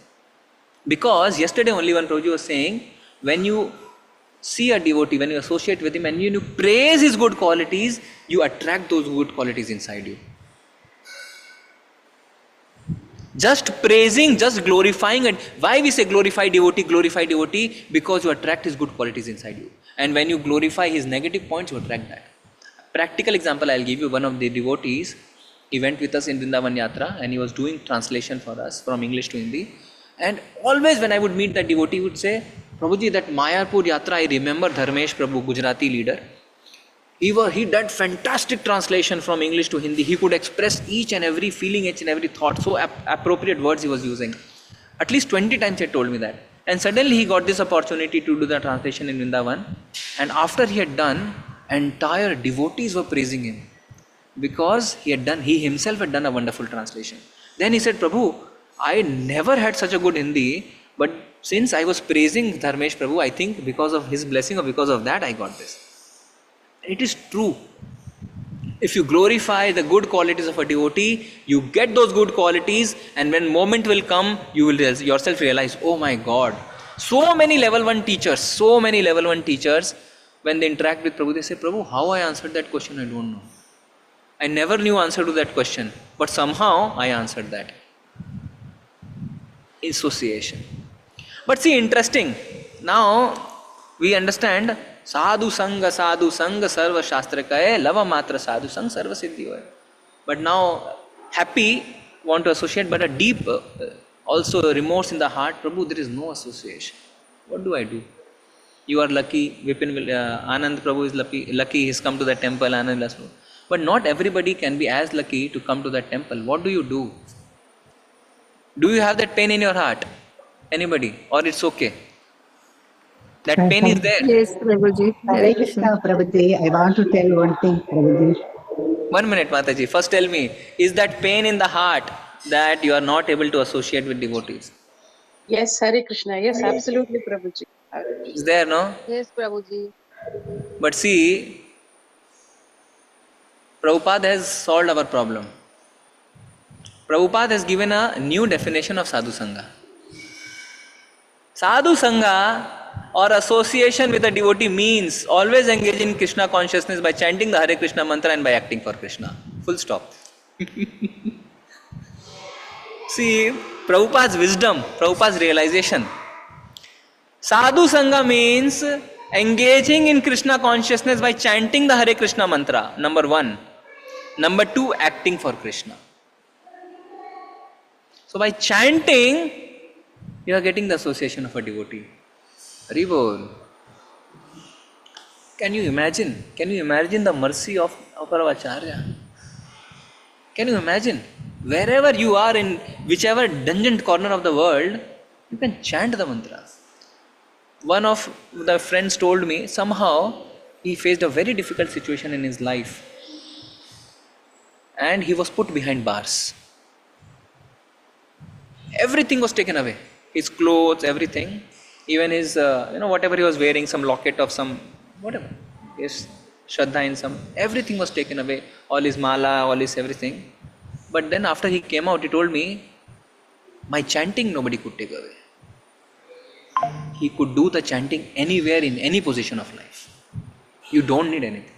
Because yesterday only one Prabhuji was saying, when you see a devotee, when you associate with him and you praise his good qualities, you attract those good qualities inside you. Just praising, just glorifying it. Why we say glorify devotee? Because you attract his good qualities inside you. And when you glorify his negative points, you attract that. Practical example I'll give you. One of the devotees, He went with us in Vrindavan Yatra and he was doing translation for us from English to Hindi. And always when I would meet that devotee, he would say, Prabhuji, that Mayapur Yatra, I remember Dharmesh Prabhu, Gujarati leader. He did fantastic translation from English to Hindi. He could express each and every feeling, each and every thought. So appropriate words he was using. At least 20 times he had told me that. And suddenly he got this opportunity to do the translation in Vrindavan. And after he had done, entire devotees were praising him. Because he himself had done a wonderful translation. Then he said, Prabhu, I never had such a good Hindi, but since I was praising Dharmesh Prabhu, I think because of his blessing or because of that I got this. It is true. If you glorify the good qualities of a devotee, you get those good qualities, and when moment will come, you will yourself realize, oh my God, so many level 1 teachers, when they interact with Prabhu, they say, Prabhu, how I answered that question, I don't know. I never knew answer to that question, but somehow I answered that. Association. But see, interesting. Now we understand sadhu sanga sarva shastra kaye lava matra sadhu sang sarva siddhi hoye. But now happy, want to associate, but a deep also remorse in the heart. Prabhu, there is no association. What do I do? You are lucky. Anand Prabhu is lucky. He's come to the temple. Anand Laslu. But not everybody can be as lucky to come to that temple. What do you do? Do you have that pain in your heart? Anybody? Or it's okay? That pain is there. Yes, Prabhuji. Hare Krishna, Prabhuji. I want to tell one thing, Prabhuji. 1 minute, Mataji. First tell me, is that pain in the heart that you are not able to associate with devotees? Yes, Hare Krishna. Yes, absolutely, Prabhuji. Is there, no? Yes, Prabhuji. But see, Prabhupada has solved our problem. Prabhupada has given a new definition of sadhu sangha. Sadhu sangha or association with a devotee means always engage in Krishna consciousness by chanting the Hare Krishna mantra and by acting for Krishna. Full stop. See, Prabhupada's wisdom, Prabhupada's realization. Sadhu sangha means engaging in Krishna consciousness by chanting the Hare Krishna mantra, number 1. Number 2, acting for Krishna. So by chanting, you are getting the association of a devotee. Haribol. Can you imagine? Can you imagine the mercy of our Acharya? Can you imagine? Wherever you are, in whichever dungeon corner of the world, you can chant the mantra. One of the friends told me, somehow he faced a very difficult situation in his life. And he was put behind bars. Everything was taken away. His clothes, everything. Even his, whatever he was wearing, some locket of some, whatever. His Shraddha in some, everything was taken away. All his mala, all his everything. But then after he came out, he told me, my chanting nobody could take away. He could do the chanting anywhere in any position of life. You don't need anything.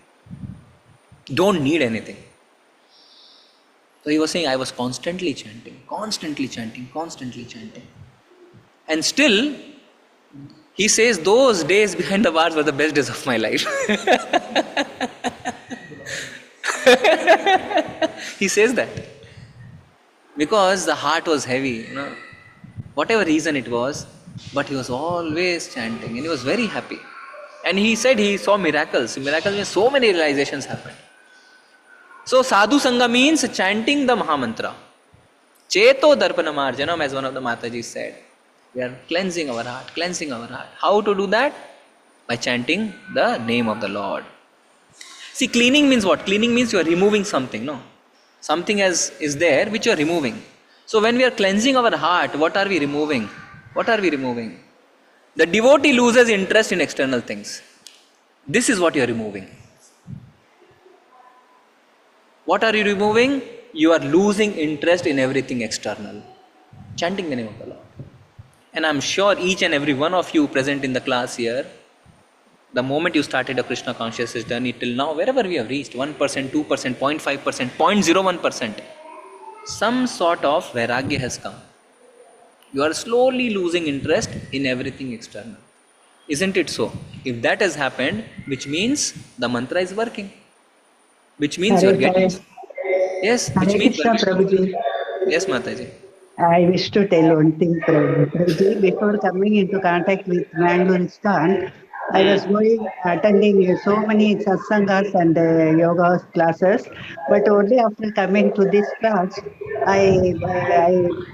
Don't need anything. So he was saying, I was constantly chanting. And still, he says, those days behind the bars were the best days of my life. He says that. Because the heart was heavy, whatever reason it was, but he was always chanting and he was very happy. And he said he saw miracles. Miracles means so many realizations happened. So sadhu sangha means chanting the Mahamantra. Cheto darpana marjanam, as one of the Matajis said. We are cleansing our heart. How to do that? By chanting the name of the Lord. See, cleaning means what? Cleaning means you are removing something, no? Something is there which you are removing. So when we are cleansing our heart, what are we removing? The devotee loses interest in external things. This is what you are removing. What are you removing? You are losing interest in everything external. Chanting the name of the Lord. And I'm sure each and every one of you present in the class here, the moment you started a Krishna consciousness journey till now, wherever we have reached, 1%, 2%, 0.5%, 0.01%, some sort of vairagya has come. You are slowly losing interest in everything external. Isn't it so? If that has happened, which means the mantra is working. Which means you are getting... Yes, which Hare means Krishna, Prabhuji. Yes, Mataji. I wish to tell one thing, Prabhuji. Before coming into contact with Mangalore ISKCON, I was attending so many satsangas and yoga classes, but only after coming to this class, I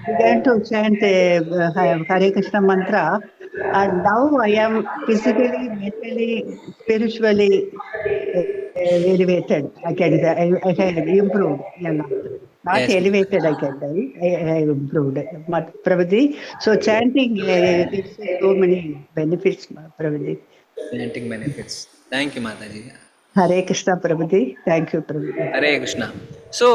began to chant Hare Krishna mantra, and now I am physically, mentally, spiritually elevated. I have improved a lot. Not Yes. elevated, I can tell. I improved. Prabhuji, so chanting gives us so many benefits, Prabhuji. Chanting benefits. Thank you, Mataji. Hare Krishna, Prabhuji. Thank you, Prabhuji. Hare Krishna. So,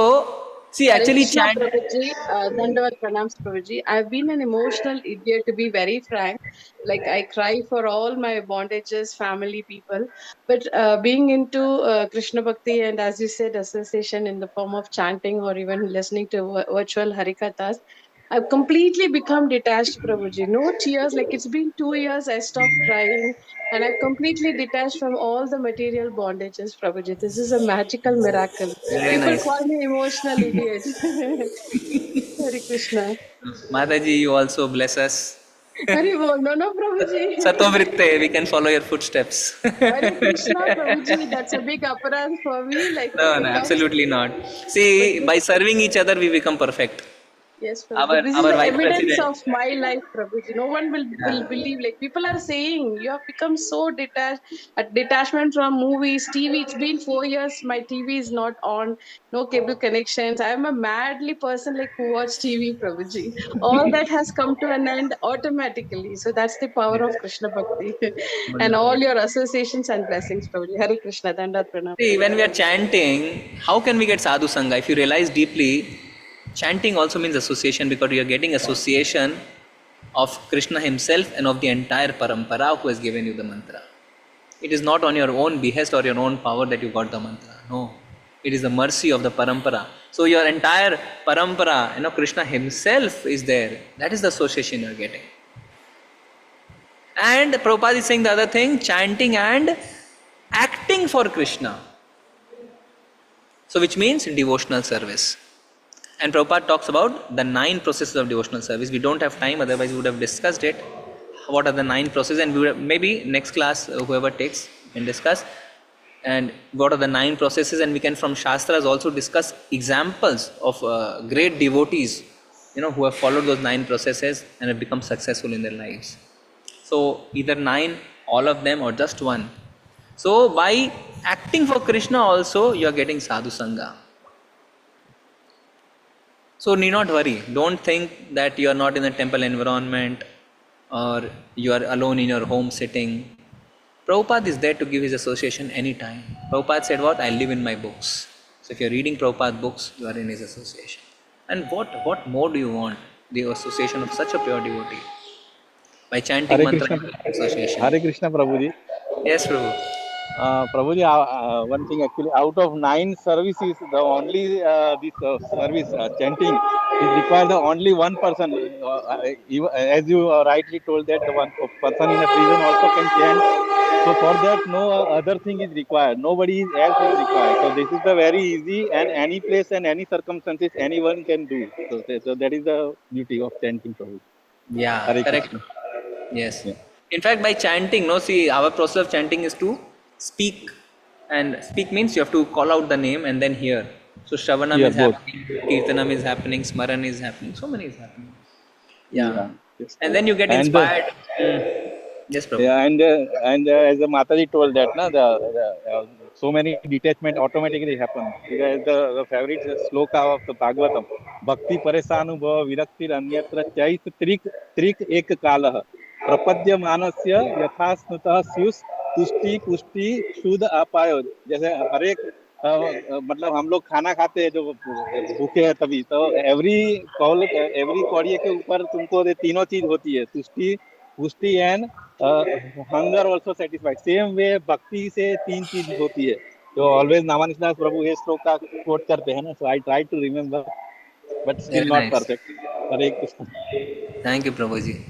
see, Hare actually Krishna, chant. Prabhuji. Dandavat pranams, Prabhuji. I've been an emotional idiot, to be very frank. Like, I cry for all my bondages, family, people. But being into Krishna Bhakti and, as you said, association in the form of chanting or even listening to virtual Harikathas, I've completely become detached, Prabhuji. No tears. Like, it's been 2 years, I stopped crying. And I've completely detached from all the material bondages, Prabhuji. This is a magical miracle. Very People nice. call me emotional idiot. Hare Krishna. Mataji, you also bless us. Hare Bol. No, no, Prabhuji. Satovritte, we can follow your footsteps. Hare Krishna, Prabhuji. That's a big aparadh for me. Like, No, to no, come. absolutely not. See, by serving each other, we become perfect. Yes, Prabhuji. This is Our the vice evidence president. of my life, Prabhuji. No one will believe. Like, people are saying you have become so detached. Detachment from movies, TV. It's been 4 years. My TV is not on. No cable connections. I am a madly person like who watch TV, Prabhuji. All that has come to an end automatically. So that's the power of Krishna Bhakti and all your associations and blessings, Prabhuji. Hare Krishna. Dandat Pranam. See, when we are chanting, how can we get sadhu sangha? If you realize deeply, chanting also means association, because you are getting association of Krishna himself and of the entire parampara who has given you the mantra. It is not on your own behest or your own power that you got the mantra. No. It is the mercy of the parampara. So your entire parampara, Krishna himself is there. That is the association you are getting. And Prabhupada is saying the other thing, chanting and acting for Krishna. So which means devotional service. And Prabhupada talks about the 9 processes of devotional service. We don't have time, otherwise we would have discussed it. What are the 9 processes? And we would have, maybe next class, whoever takes, can discuss. And what are the 9 processes? And we can from Shastras also discuss examples of great devotees, who have followed those 9 processes and have become successful in their lives. So either 9, all of them, or just one. So by acting for Krishna also, you are getting sadhu sangha. So need not worry. Don't think that you are not in a temple environment or you are alone in your home sitting. Prabhupada is there to give his association anytime. Prabhupada said what? I live in my books. So if you are reading Prabhupada books, you are in his association. And what more do you want? The association of such a pure devotee. By chanting Hare mantra Krishna, association. Hare Krishna, Prabhuji. Yes, Prabhu. Prabhuji, one thing actually, out of 9 services, the only this service chanting is required the only one person. As you rightly told that the one person in a prison also can chant. So for that, no other thing is required. Nobody else is required. So this is the very easy, and any place and any circumstances anyone can do. So that is the beauty of chanting, Prabhuji. Yeah, Hare correct. Krishna. Yes. Yeah. In fact, by chanting, our process of chanting is to speak. And speak means you have to call out the name and then hear. So Shravanam is happening, Kirtanam is happening, Smaran is happening, so many is happening. Yeah. Yes. And then you get inspired. Yes, Prabhu. Yeah, and as the Mataji told that, so many detachment automatically happen. Because the favorite sloka of the Bhagavatam, Bhakti Paresanubhava Viraktir Anyatra Chait Trik Ek Kalah Prapadya Manasya Yathasnutah Syus तुष्टि पुष्टि शुद्ध अपायो. जैसे हर एक मतलब हम लोग खाना खाते हैं जो भूखे हैं तभी, तो एवरी कौड़िए के ऊपर तुमको तीनों चीज होती है, तुष्टि पुष्टि and hunger also satisfied. Same way भक्ति से 3 चीज होती है. जो ऑलवेज नामानिदास प्रभु ये श्लोक का कोट करते हैं ना. So I try to remember but still not perfect. Hare Krishna. Thank you प्रभु जी.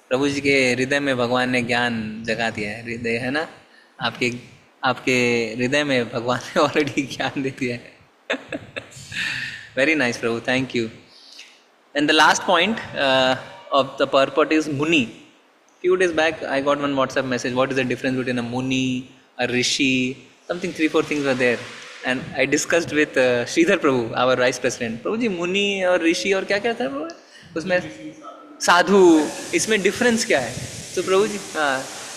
प्रभु जी के हृदय में भगवान ने ज्ञान जगा दिया है. हृदय है ना, आपके हृदय में भगवान ने ऑलरेडी ज्ञान दे दिया है. Very nice, Prabhu. Thank you. And the last point of the purport is Muni. Few days back, I got one WhatsApp message. What is the difference between a Muni, a Rishi? Something 3-4 things were there. And I discussed with Sridhar Prabhu, our Vice President. Prabhu ji, Muni or Rishi और क्या क्या था Prabhu? उसमें साधु, इसमें difference क्या है? So Prabhu ji,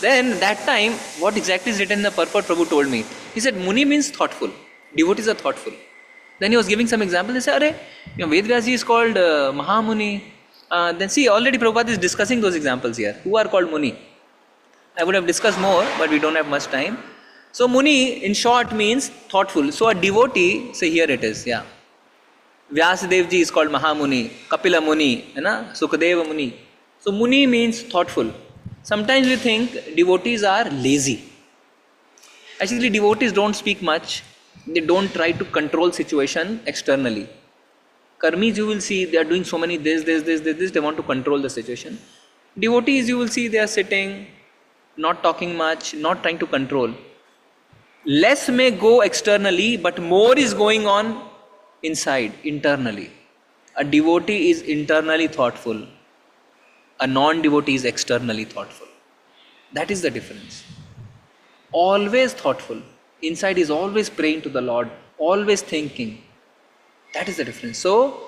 then that time, what exactly is written in the purport, Prabhu told me. He said, Muni means thoughtful. Devotees are thoughtful. Then he was giving some examples. He said, Ved Vyas is called Mahamuni. Then see, already Prabhupada is discussing those examples here. Who are called Muni? I would have discussed more, but we don't have much time. So Muni, in short, means thoughtful. So a devotee, say here it is, yeah. Vyasadeva ji is called Mahamuni, Kapila Muni, Sukadeva Muni. So Muni means thoughtful. Sometimes we think devotees are lazy. Actually, devotees don't speak much. They don't try to control situation externally. Karmis, you will see, they are doing so many this, they want to control the situation. Devotees, you will see, they are sitting, not talking much, not trying to control. Less may go externally, but more is going on inside, internally. A devotee is internally thoughtful. A non-devotee is externally thoughtful. That is the difference. Always thoughtful. Inside is always praying to the Lord, always thinking. That is the difference. So,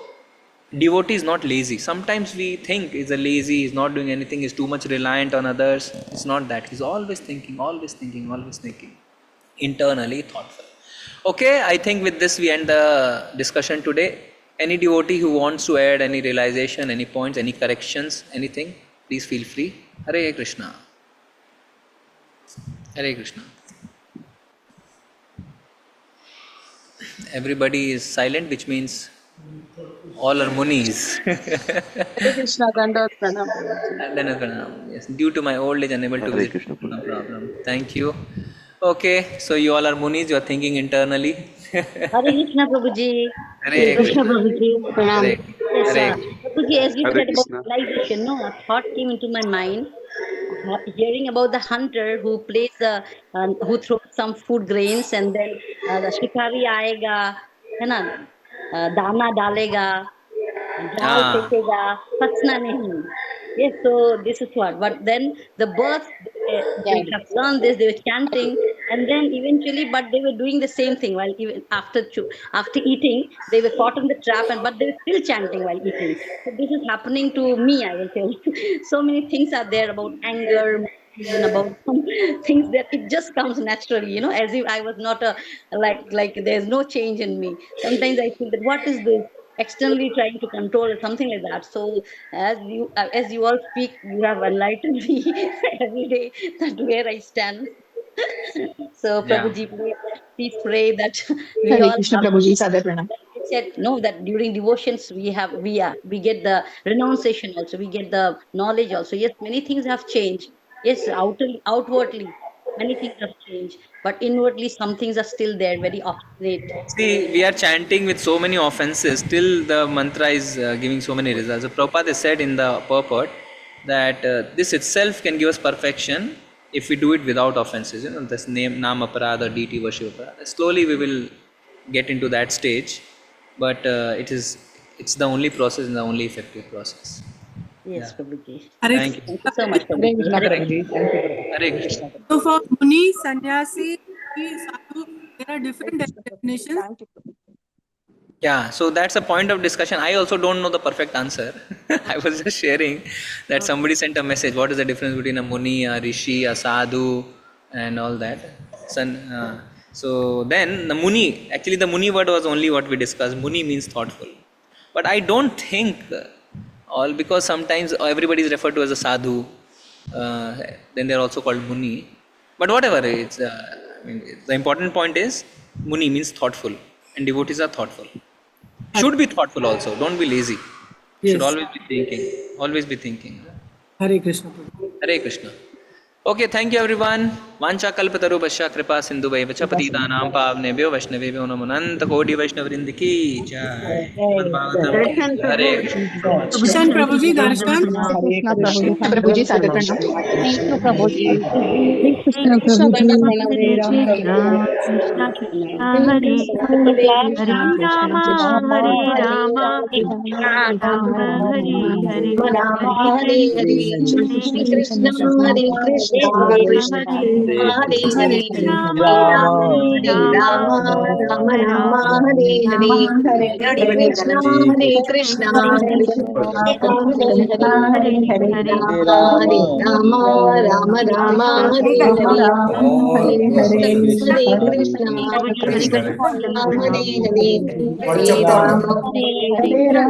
devotee is not lazy. Sometimes we think he's a lazy, he's not doing anything, he's too much reliant on others. It's not that. He's always thinking, always thinking, always thinking. Internally thoughtful. Okay, I think with this we end the discussion today. Any devotee who wants to add any realization, any points, any corrections, anything, please feel free. Hare Krishna. Hare Krishna. Everybody is silent, which means all are Munis. Hare Krishna, Dandavat Pranam. Dandavat Pranam. Yes, due to my old age, unable to visit. No problem. Thank you. Okay, so you all are Munis, you are thinking internally. Hare Krishna Prabhuji. Hare Krishna Prabhuji. Pranam. Hare. Yes, Hare. Prabhuji, as you Hare said about Krishna. realization, no, a thought came into my mind. Hearing about the hunter who plays who throws some food grains and then the shikari aayega, है ना, दाना डालेगा, जाल फेंकेगा, फंसना नहीं. Yes, so this is what. But then the birds, they have learned this. They were chanting, and then eventually, but they were doing the same thing while even after eating, they were caught in the trap, but they were still chanting while eating. So this is happening to me. I will tell you. So many things are there about anger, and about some things that it just comes naturally, as if I was not like there's no change in me. Sometimes I feel that what is this? Externally trying to control or something like that. So as you all speak, you have enlightened me every day that where I stand. So Prabhuji, please pray that we Hare all Krishna Prabhuji, Sadhya Pranam. said no, that during devotions we get the renunciation also, we get the knowledge also. Yes, many things have changed. Yes, outwardly many things have changed, but inwardly some things are still there, very obstinate. See, we are chanting with so many offenses, still the mantra is giving so many results. So Prabhupada has said in the purport that this itself can give us perfection if we do it without offenses. This Nam Aparadha, deity worship Aparadha. Slowly we will get into that stage, but it's the only process and the only effective process. Yes, Prabhuji. Thank you. Thank you so much, Prabhuji. Hare Krishna. So for Muni, Sannyasi, Sadhu, there are different definitions. Yeah, so that's a point of discussion. I also don't know the perfect answer. I was just sharing that somebody sent a message. What is the difference between a Muni, a Rishi, a Sadhu, and all that? So then the Muni, actually the Muni word was only what we discussed. Muni means thoughtful. But I don't think because sometimes everybody is referred to as a Sadhu. Then they are also called Muni. But whatever, the important point is Muni means thoughtful, and devotees are thoughtful. Should be thoughtful also. Don't be lazy. Yes. Should always be thinking. Always be thinking. Hare Krishna. Hare Krishna. Okay, thank you everyone. वाञ्छाकल्पतरुभ्यश्च कृपा सिन्धुभैव च पतितानां पावनेभ्यो वैष्णवेभ्यो नमो अनंत कोटि वैष्णव वृंद की जय। हरे भूषण प्रभु जी दर्शन। प्रभु जी सादर प्रणाम। थैंक यू प्रभु जी। कृष्ण प्रभु जी हरे हरे राम हरे राम राम हरे हरे हरे कृष्ण हरे कृष्ण हरे हरे राम राम हरे राम राम राम हरे हरे हरे कृष्ण हरे हरे राम राम राम हरे हरे हरे कृष्ण हरे कृष्ण हरे हरे हरे राम